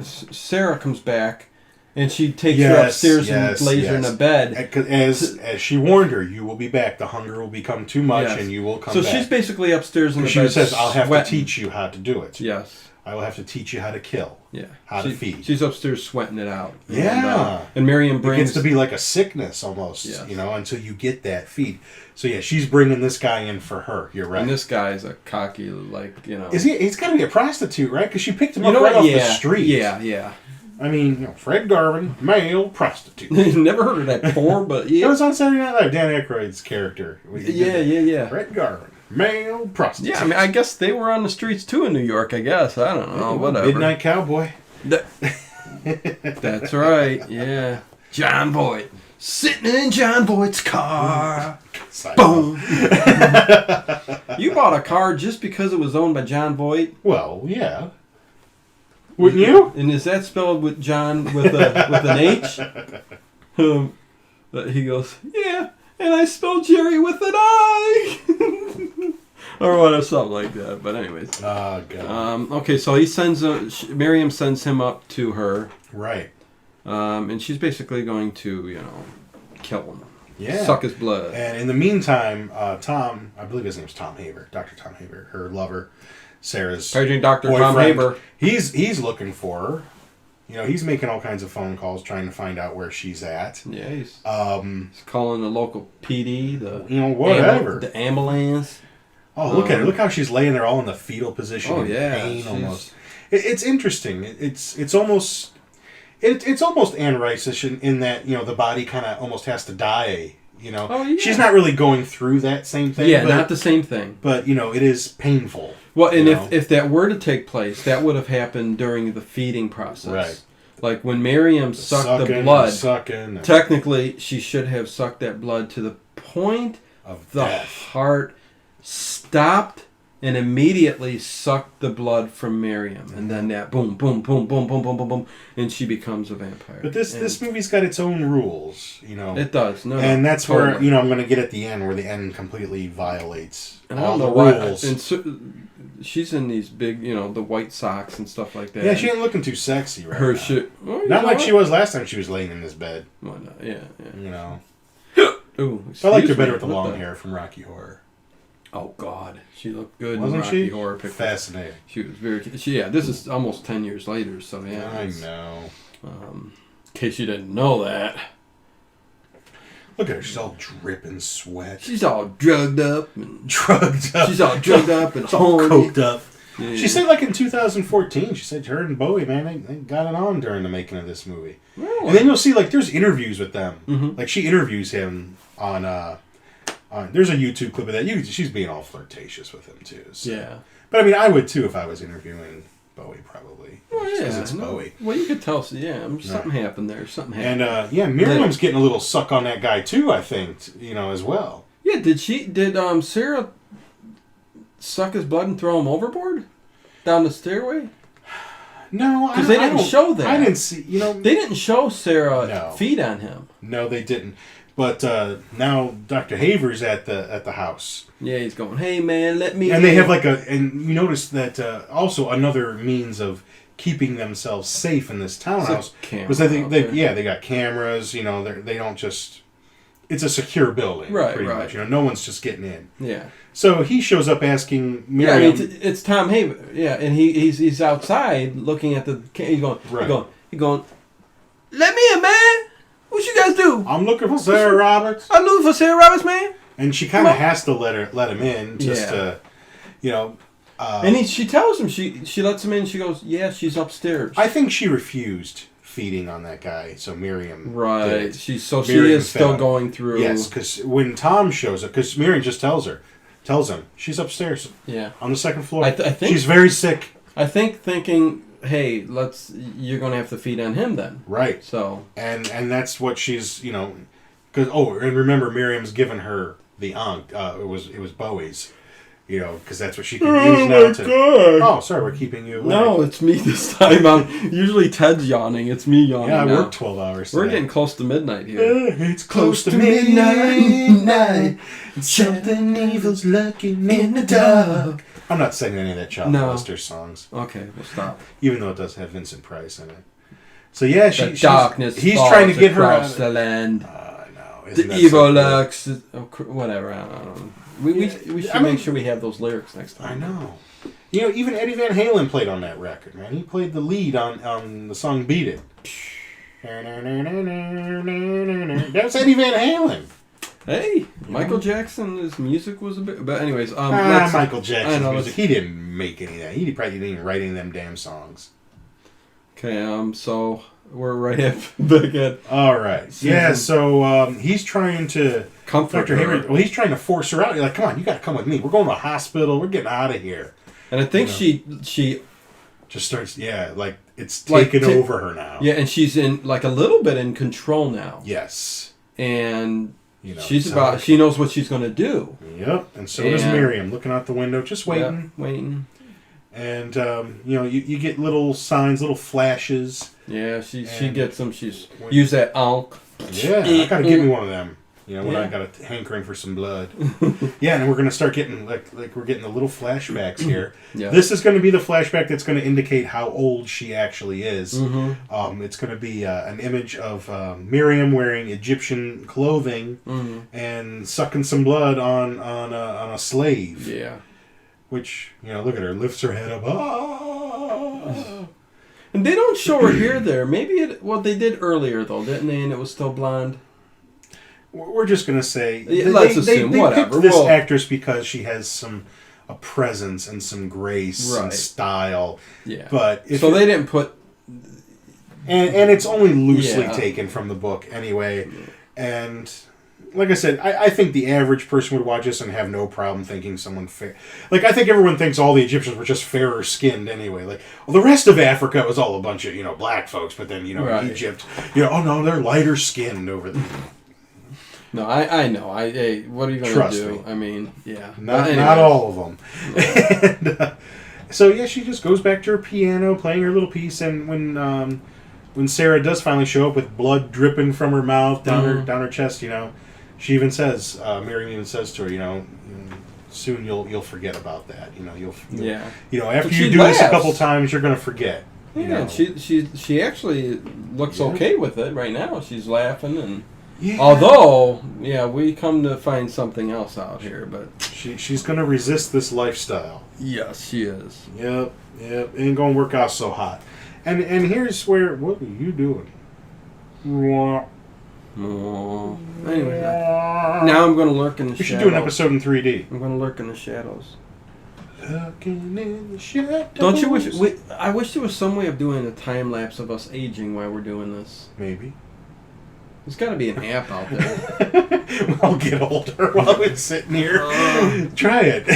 Sarah comes back, and she takes her upstairs and lays her in a bed. As she warned her, you will be back. The hunger will become too much, and you will come back. So she's basically upstairs in the bed. She says, I'll have to teach you how to do it. Yes. I will have to teach you how to kill. Yeah. How to feed. She's upstairs sweating it out. Yeah. And Miriam brings... It gets to be like a sickness almost, until you get that feed. So yeah, she's bringing this guy in for her. You're right. And this guy's a cocky, Is he? He's got to be a prostitute, right? Because she picked him up right off the street. Yeah. I mean, Fred Garvin, male prostitute. Never heard of that before, but yeah. It was on Saturday Night Live. Dan Aykroyd's character. Yeah. Fred Garvin, male prostitute. Yeah, I guess they were on the streets too in New York, I guess. I don't know, whatever. Midnight Cowboy. That's right, yeah. John Voight. Sitting in John Voight's car. Boom. You bought a car just because it was owned by John Voight? Well, yeah. Wouldn't you? And is that spelled with John with an H? He goes, yeah, and I spelled Jerry with an I. Or whatever, something like that. But anyways. Oh, God. Okay, so Miriam sends him up to her. Right. And she's basically going to, kill him. Yeah. Suck his blood. And in the meantime, Tom, I believe his name was Tom Haber, Dr. Tom Haber, her lover, Sarah's Paging Dr. boyfriend. Tom Haber. He's looking for her. He's making all kinds of phone calls trying to find out where she's at. Yeah, he's calling the local PD, whatever. The ambulance. Oh, look at her. Look how she's laying there all in the fetal position. Oh, yeah. Pain almost. It's interesting. It's almost Anne Rice-ish in that, the body kind of almost has to die. Oh, yeah. She's not really going through that same thing. Yeah, not the same thing. But, it is painful. Well, and if that were to take place, that would have happened during the feeding process. Right. Like when Miriam sucked the blood, sucking. Technically, she should have sucked that blood to the point of the death. Heart stopped and immediately sucked the blood from Miriam. And then that boom, boom, boom, boom, boom, boom, boom, boom, and she becomes a vampire. But this movie's got its own rules, It does. And that's totally. where, I'm going to get at the end, where the end completely violates all the rules. And she's in these big, the white socks and stuff like that. Yeah, she ain't looking too sexy right Her now. shit. Well, not like she was last time she was laying in this bed. Why not? Yeah. Ooh, I liked her better with the long hair from Rocky Horror. Oh, God. She looked good Wasn't in Rocky she? Horror Picture. Fascinating. She was very... this is almost 10 years later, so yeah. I know. In case you didn't know that. Look at her. She's all dripping sweat. She's all drugged up. She's all drugged up and all coked up. Yeah. She said, in 2014, she said her and Bowie, man, they got it on during the making of this movie. Really? And then you'll see, there's interviews with them. Mm-hmm. She interviews him on There's a YouTube clip of that. She's being all flirtatious with him too. So. Yeah. But I mean, I would too if I was interviewing Bowie, probably. Well, yeah, because it's Bowie. Well, you could tell. Something happened there. Something happened. And Miriam's getting a little suck on that guy too. I think as well. Yeah. Did Sarah suck his blood and throw him overboard down the stairway? No, because they didn't show that. I didn't see. They didn't show Sarah feed on him. No, they didn't. But now Dr. Haver's at the house. Yeah, he's going, hey man, let me. And they have and you notice that also another means of keeping themselves safe in this townhouse because they got cameras. They don't just. It's a secure building, right? Pretty much. No one's just getting in. Yeah. So he shows up asking Miriam. Yeah, it's Tom Haver. Yeah, and he's outside looking at the. He's going. Right. He's going. Let me in, man. What you guys do? I'm looking for Sarah Roberts. I'm looking for Sarah Roberts, man. And she kind of has to let him in just to, and she tells him she lets him in. She goes, yeah, she's upstairs. I think she refused feeding on that guy, so Miriam. Right. She is still going through. Yes, because when Tom shows up, because Miriam just tells him she's upstairs. Yeah. On the second floor. I think she's very sick. I think thinking, hey, you're going to have to feed on him then. Right. So. And that's what she's because and remember Miriam's given her the Ankh. It was Bowie's. Because that's what she can use now to. God. Oh, sorry, we're keeping you awake. No, it's me this time. Usually Ted's yawning. It's me yawning. Yeah, I now. worked 12 hours today. We're getting close to midnight here. It's close to midnight. Something evil's lurking in the dark. I'm not singing any of that Child Molester songs. Okay, we'll stop. Even though it does have Vincent Price in it. So yeah, he's trying to get her across the land. I know. The evil lurks. Whatever. I don't know. We should make sure we have those lyrics next time. I know. Even Eddie Van Halen played on that record, man. He played the lead on the song "Beat It." That's Eddie Van Halen. Hey, Michael Jackson. His music was a bit, but anyways, Michael Jackson's music. He didn't make any of that. He probably didn't even write any of them damn songs. Okay, so we're right back at. All right. Yeah. So he's trying to comfort Dr. her. Haver. Well, he's trying to force her out. You're like, come on, you got to come with me. We're going to a hospital. We're getting out of here. And I think she just starts. Yeah, like it's taken over her now. Yeah, and she's in a little bit in control now. Yes. And she knows what she's going to do. Yep. And so does Miriam, looking out the window, just waiting. Yeah, waiting. And you get little signs, little flashes. Yeah, she gets them. She's used that Ankh. Yeah, I gotta get me one of them. When I got a hankering for some blood. Yeah, and we're gonna start getting we're getting the little flashbacks here. Yeah. This is gonna be the flashback that's gonna indicate how old she actually is. Mm-hmm. It's gonna be an image of Miriam wearing Egyptian clothing and sucking some blood on a slave. Yeah. Which, look at her, lifts her head up. Ah! And they don't show her hair there. Maybe they did earlier, though, didn't they? And it was still blonde. We're just going to say... Let's assume, whatever. Picked this actress because she has a presence and some grace and style. Yeah. But so they didn't put... And it's only loosely taken from the book anyway. And... Like I said, I think the average person would watch this and have no problem thinking someone fair. I think everyone thinks all the Egyptians were just fairer skinned anyway. The rest of Africa was all a bunch of, black folks, but then, Egypt, oh no, they're lighter skinned over there. No, I know. What are you going to do? Me. I mean, yeah. Not all of them. And, so, she just goes back to her piano, playing her little piece, and when Sarah does finally show up with blood dripping from her mouth down her chest, she even says, Miriam even says to her, soon you'll forget about that. After you do this a couple times, you're going to forget. Yeah, she actually looks okay with it right now. She's laughing and. Yeah. Although, we come to find something else out here, but she's going to resist this lifestyle. Yes, she is. Yep. Ain't going to work out so hot. And here's where what are you doing? Anyway, now I'm going to lurk in the shadows. We should do an episode in 3D. I'm going to lurk in the shadows. Lurking in the shadows. Don't you wish? I wish there was some way of doing a time lapse of us aging while we're doing this. Maybe. There's got to be an app out there. I'll get older while we're sitting here. Try it.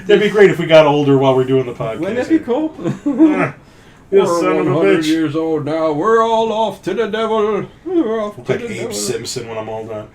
That'd be great if we got older while we're doing the podcast. Wouldn't that be cool? We're son 100 years old now. We're all off to the devil. We're off to like the Abe devil. Simpson when I'm all done.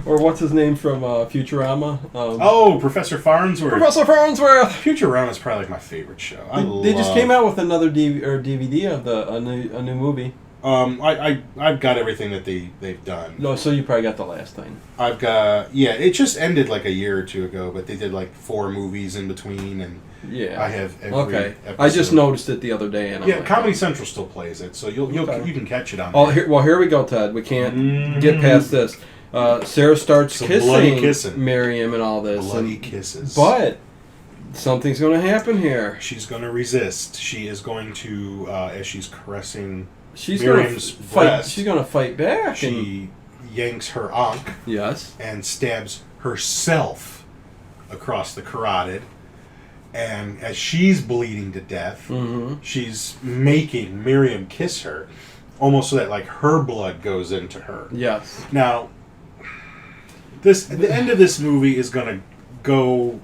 Or what's his name from Futurama? Professor Farnsworth. Professor Farnsworth. Futurama is probably like my favorite show. They just came out with another DVD of a new movie. I've got everything that they've done. No, so you probably got the last thing. I've got it just ended like a year or two ago, but they did like 4 movies in between, and I have every episode. I just noticed it the other day, and I'm like, Comedy Central still plays it, so you can catch it on. Here we go, Ted. We can't get past this. Sarah starts kissing Miriam and all this, bloody kisses, but something's going to happen here. She's going to resist. She is going to, as she's caressing. She's Miriam's breast, she's going to fight back. She yanks her ankh. Yes. And stabs herself across the carotid. And as she's bleeding to death, she's making Miriam kiss her, almost so that like her blood goes into her. Yes. Now, the end of this movie is going to go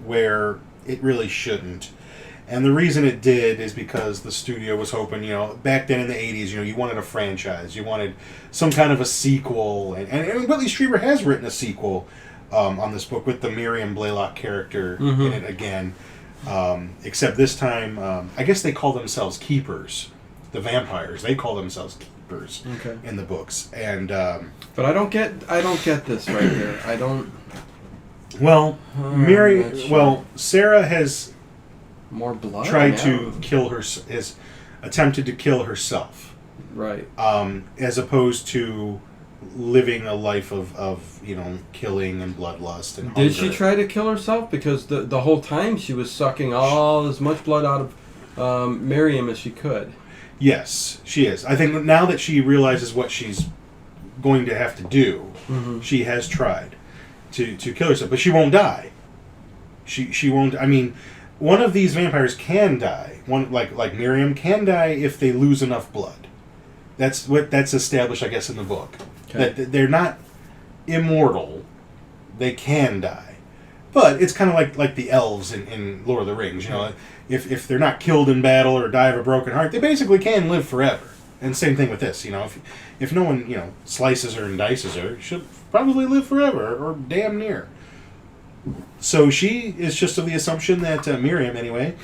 where it really shouldn't. And the reason it did is because the studio was hoping, back then in the 80s, you wanted a franchise. You wanted some kind of a sequel. And Whitley Strieber has written a sequel on this book with the Miriam Blaylock character in it again. Except this time, I guess they call themselves keepers. The vampires, they call themselves keepers in the books. And but I don't get this right here. I don't... Well, Sarah has... More blood. Tried to kill her. Has attempted to kill herself. Right. As opposed to living a life of killing and bloodlust and hunger. Did she try to kill herself? Because the whole time she was sucking all as much blood out of Miriam as she could. Yes, she is. I think now that she realizes what she's going to have to do, she has tried to kill herself, but she won't die. She won't. I mean. One of these vampires can die. One like Miriam can die if they lose enough blood. That's established, I guess, in the book. Okay. That they're not immortal. They can die, but it's kind of like the elves in Lord of the Rings. If they're not killed in battle or die of a broken heart, they basically can live forever. And same thing with this. If no one slices her and dices her, she'll probably live forever or damn near. So she is just of the assumption that Miriam, anyway,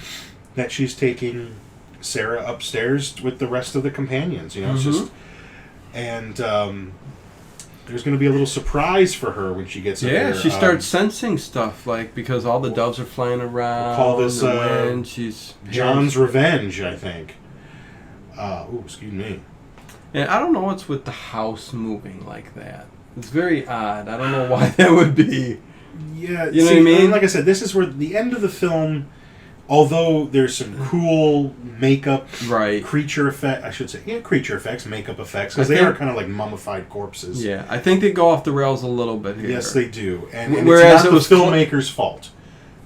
that she's taking Sarah upstairs with the rest of the companions. It's just, and there's going to be a little surprise for her when she gets up there. Yeah, she starts sensing stuff because all the doves are flying around. Call this she's John's revenge, I think. Excuse me. And I don't know what's with the house moving like that. It's very odd. I don't know why that would be. Yeah, you know what I mean? Like I said, this is where the end of the film, although there's some cool makeup, creature effects, makeup effects, because they are kind of like mummified corpses. Yeah, I think they go off the rails a little bit here. Yes, they do. And whereas it's not the filmmaker's fault.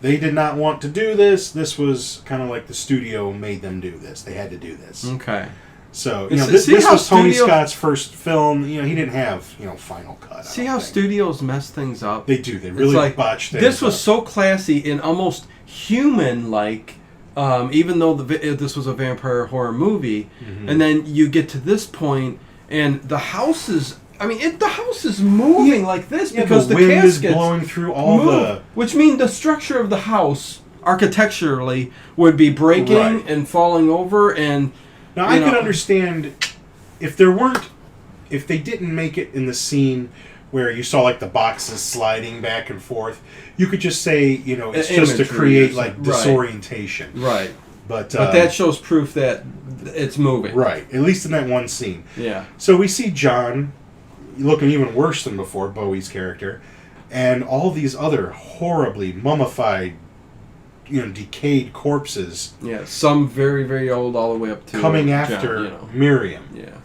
They did not want to do this. This was kind of like the studio made them do this. They had to do this. Okay. So, this was Tony Scott's first film. He didn't have, Final Cut. See how studios mess things up? They do. They really botch things This was so classy and almost human-like, even though this was a vampire horror movie. And then you get to this point, and the house is... the house is moving like this because the wind caskets is blowing through all the... Which means the structure of the house, architecturally, would be breaking and falling over and... Now, I could understand if they didn't make it in the scene where you saw like the boxes sliding back and forth, you could just say, it's just to create like disorientation. Right. But that shows proof that it's moving. Right. At least in that one scene. Yeah. So we see John looking even worse than before, Bowie's character, and all these other horribly mummified, decayed corpses. Yeah, some very, very old, all the way up to coming after Miriam. Yeah,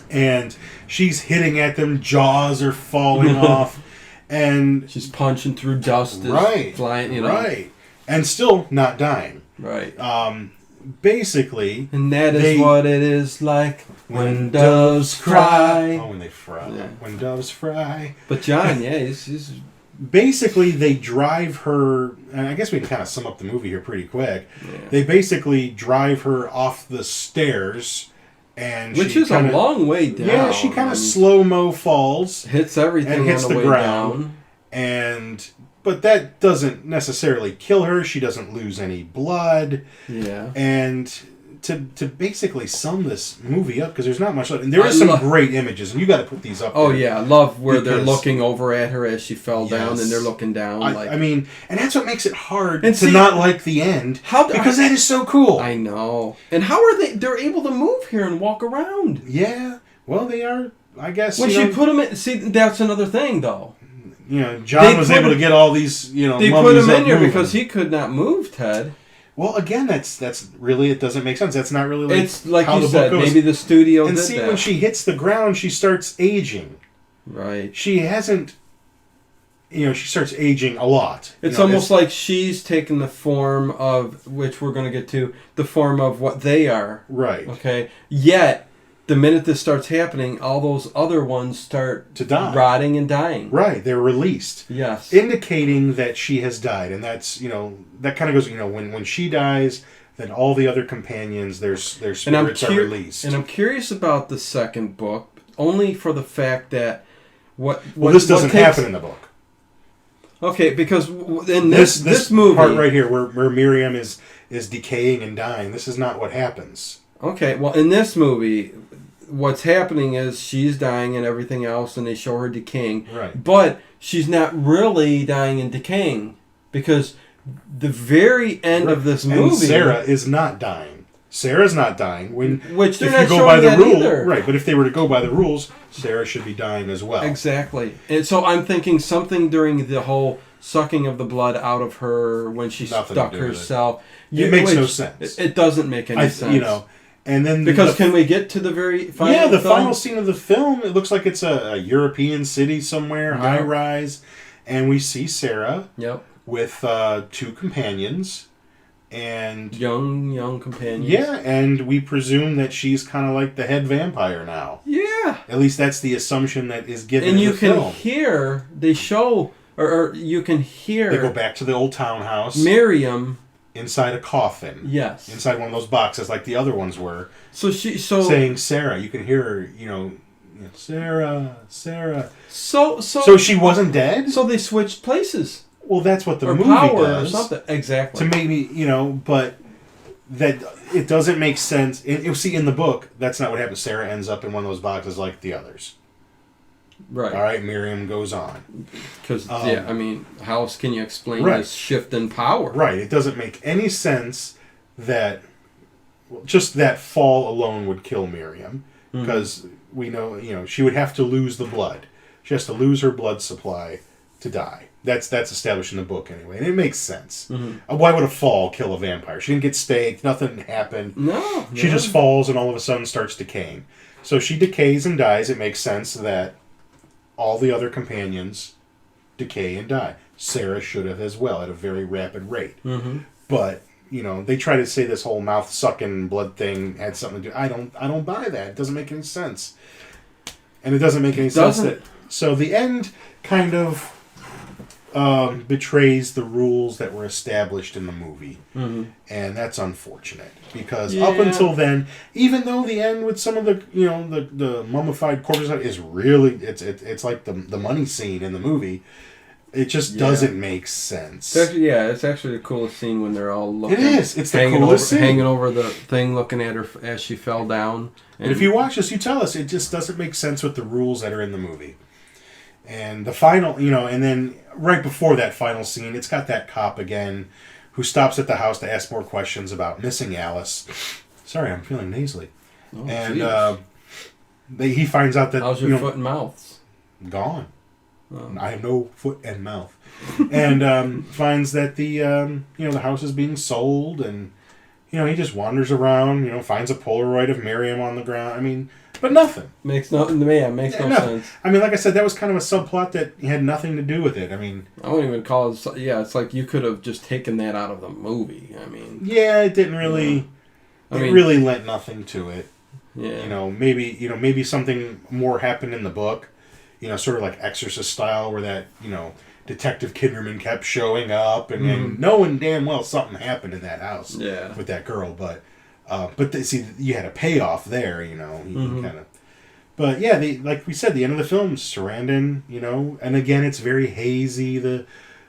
and she's hitting at them. Jaws are falling off, and she's punching through dust. Right, flying. Right, and still not dying. Right. basically... And that is what it is like when doves cry. Oh, when they fry. Yeah. When doves fry. But John, yeah, he's... Basically, they drive her... And I guess we can kind of sum up the movie here pretty quick. Yeah. They basically drive her off the stairs... Which is a long way down. Yeah, she kind of slow-mo falls. Hits everything and hits the ground. But that doesn't necessarily kill her. She doesn't lose any blood. Yeah. And to basically sum this movie up, because there's not much left. And there is some great images, and you got to put these up Oh, there. Yeah. I love where they're looking over at her as she fell down, and they're looking down. I mean, and that's what makes it hard to not like the end, because that is so cool. I know. And how are they're able to move here and walk around? Yeah. Well, they are, I guess. When she put them in... See, that's another thing, though. John was able to get all these, They put him in here because he could not move, Ted. Well, again, that's really, it doesn't make sense. That's not really like it's like how you said, maybe the studio and did see, that. When she hits the ground, she starts aging. Right. She hasn't, she starts aging a lot. It's almost like she's taken the form of, which we're going to get to, the form of what they are. Right. Okay. Yet, the minute this starts happening, all those other ones start to die, rotting and dying. Right, they're released. Yes, indicating that she has died, and that's that kind of goes. When she dies, then all the other companions, their spirits are released. And I'm curious about the second book, only for the fact that this doesn't happen in the book. Okay, because in this movie part right here, where Miriam is decaying and dying, this is not what happens. Okay, well, in this movie, what's happening is she's dying and everything else, and they show her decaying. Right. But she's not really dying and decaying, because the very end of this movie... And Sarah is not dying. Sarah's not dying. Which they're not showing that either. Right, but if they were to go by the rules, Sarah should be dying as well. Exactly. And so I'm thinking something during the whole sucking of the blood out of her when she stuck herself... It makes no sense. It doesn't make any sense. And then can we get to the very final? Yeah, the final scene of the film. It looks like it's a European city somewhere, high rise, and we see Sarah. Yep. With two companions, and young companions. Yeah, and we presume that she's kind of like the head vampire now. Yeah. At least that's the assumption that is given. And in you the can film. hear they show, or you can hear. They go back to the old townhouse. Miriam. Inside a coffin. Yes. Inside one of those boxes like the other ones were. So saying Sarah. You can hear her, Sarah. So she wasn't dead? So they switched places. Well, that's what the movie does. Or something. Exactly. To make me, but that it doesn't make sense. You'll see in the book, that's not what happens. Sarah ends up in one of those boxes like the others. Right. All right, Miriam goes on. Because, how else can you explain this shift in power? Right. It doesn't make any sense that just that fall alone would kill Miriam. Because we know, she would have to lose the blood. She has to lose her blood supply to die. That's established in the book anyway. And it makes sense. Mm-hmm. Why would a fall kill a vampire? She didn't get staked. Nothing happened. No. She just falls and all of a sudden starts decaying. So she decays and dies. It makes sense that all the other companions decay and die. Sarah should have as well at a very rapid rate. Mm-hmm. But, they try to say this whole mouth-sucking blood thing had something to do. I don't buy that. It doesn't make any sense. And it doesn't make any sense that... So the end kind of betrays the rules that were established in the movie. Mm-hmm. And that's unfortunate. Because up until then, even though the end with some of the, the mummified corpses is really... It's like the money scene in the movie. It just doesn't make sense. It's actually the coolest scene when they're all looking. It is. It's the coolest scene. Hanging over the thing, looking at her as she fell down. And if you watch this, you tell us it just doesn't make sense with the rules that are in the movie. And the final, and then right before that final scene, it's got that cop again who stops at the house to ask more questions about missing Alice. Sorry, I'm feeling nasally. Oh, and he finds out that... How's your foot and mouth? Gone. I have no foot and mouth. And finds that the house is being sold, and he just wanders around, finds a Polaroid of Miriam on the ground. But nothing. Makes no sense. Like I said, that was kind of a subplot that had nothing to do with it. I wouldn't even call it... Yeah, it's like you could have just taken that out of the movie. Yeah, it didn't really... It really lent nothing to it. Yeah. Maybe something more happened in the book. Sort of like Exorcist style, where that Detective Kinderman kept showing up, and knowing damn well something happened in that house with that girl. But you had a payoff there. You kind of. But yeah, like we said, the end of the film, Sarandon. And again, it's very hazy. The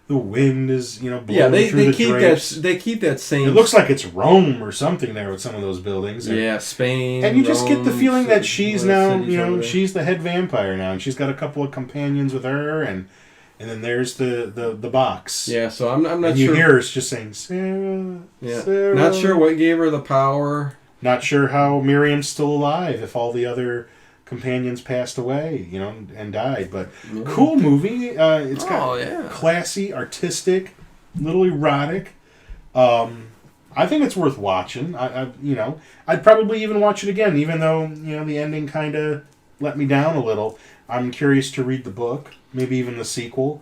wind is, blowing through the drapes. They keep that same... It looks like it's Rome or something there with some of those buildings. Spain, and you just get the feeling that she's now, she's the head vampire now, and she's got a couple of companions with her, and then there's the box. Yeah, so I'm not sure... And you hear her just saying, Sarah, Sarah. Not sure what gave her the power. Not sure how Miriam's still alive if all the other companions passed away, and died. But cool movie. It's got classy, artistic, little erotic. I think it's worth watching. I'd probably even watch it again, even though the ending kind of let me down a little. I'm curious to read the book, maybe even the sequel,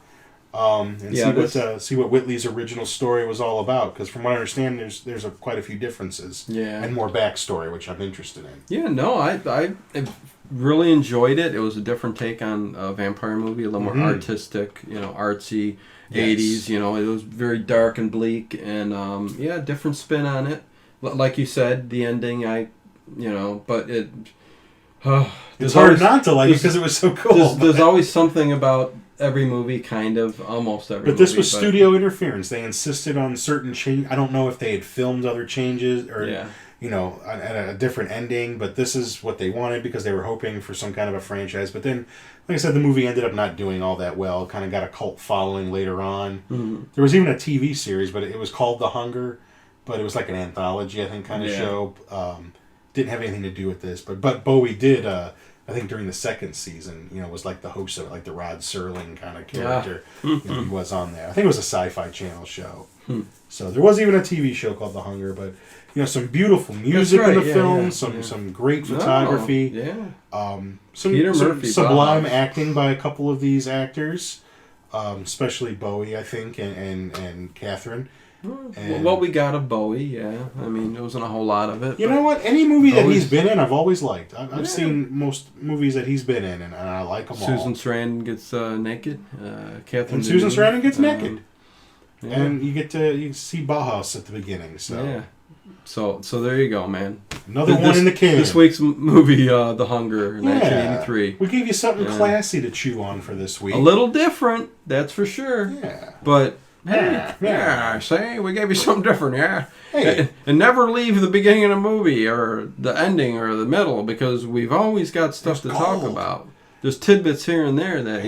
and see what Whitley's original story was all about. Because from what I understand, there's quite a few differences and more backstory, which I'm interested in. Yeah, no, I really enjoyed it. It was a different take on a vampire movie, a little more artistic, artsy, 80s. It was very dark and bleak, and different spin on it. Like you said, the ending, but it. It's hard not to like it because it was so cool. There's always something about every movie, almost every movie. But this was studio interference. They insisted on certain change. I don't know if they had filmed other changes or, at a different ending, but this is what they wanted because they were hoping for some kind of a franchise. But then, like I said, the movie ended up not doing all that well. Kind of got a cult following later on. Mm-hmm. There was even a TV series, but it was called The Hunger, but it was like an anthology, I think, kind of show. Didn't have anything to do with this, but BOWIE did. I think during the second season, was like the host of it, like the Rod Serling kind of character. He was on there. I think it was a Sci-Fi Channel show. So there was even a TV show called The Hunger, but some beautiful music in the film, some great photography, some sublime acting by a couple of these actors, especially BOWIE, I think, and Catherine. What we got of BOWIE, I mean, there wasn't a whole lot of it. You know what? Any movie that he's been in, I've always liked. I've seen most movies that he's been in, and I like them all. Susan Sarandon gets naked. Catherine. And Susan Sarandon gets naked. And you get to see Bauhaus at the beginning. So there you go, man. Another one in the can. This week's movie, The Hunger, 1983. We gave you something classy to chew on for this week. A little different, that's for sure. Yeah. But... Say, we gave you something different, Hey. And never leave the beginning of the movie or the ending or the middle because we've always got stuff to talk about. There's tidbits here and there that,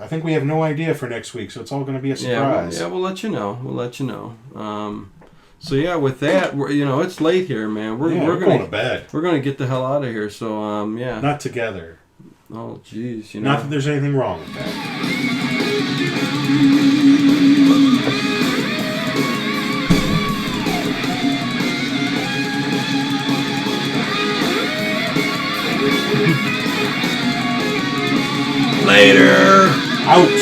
I think we have no idea for next week, so it's all going to be a surprise. We'll let you know. So, with that, it's late here, man. We're going to bed. We're going to get the hell out of here, so, Not together. Oh, jeez, Not that there's anything wrong with that. Later. Out.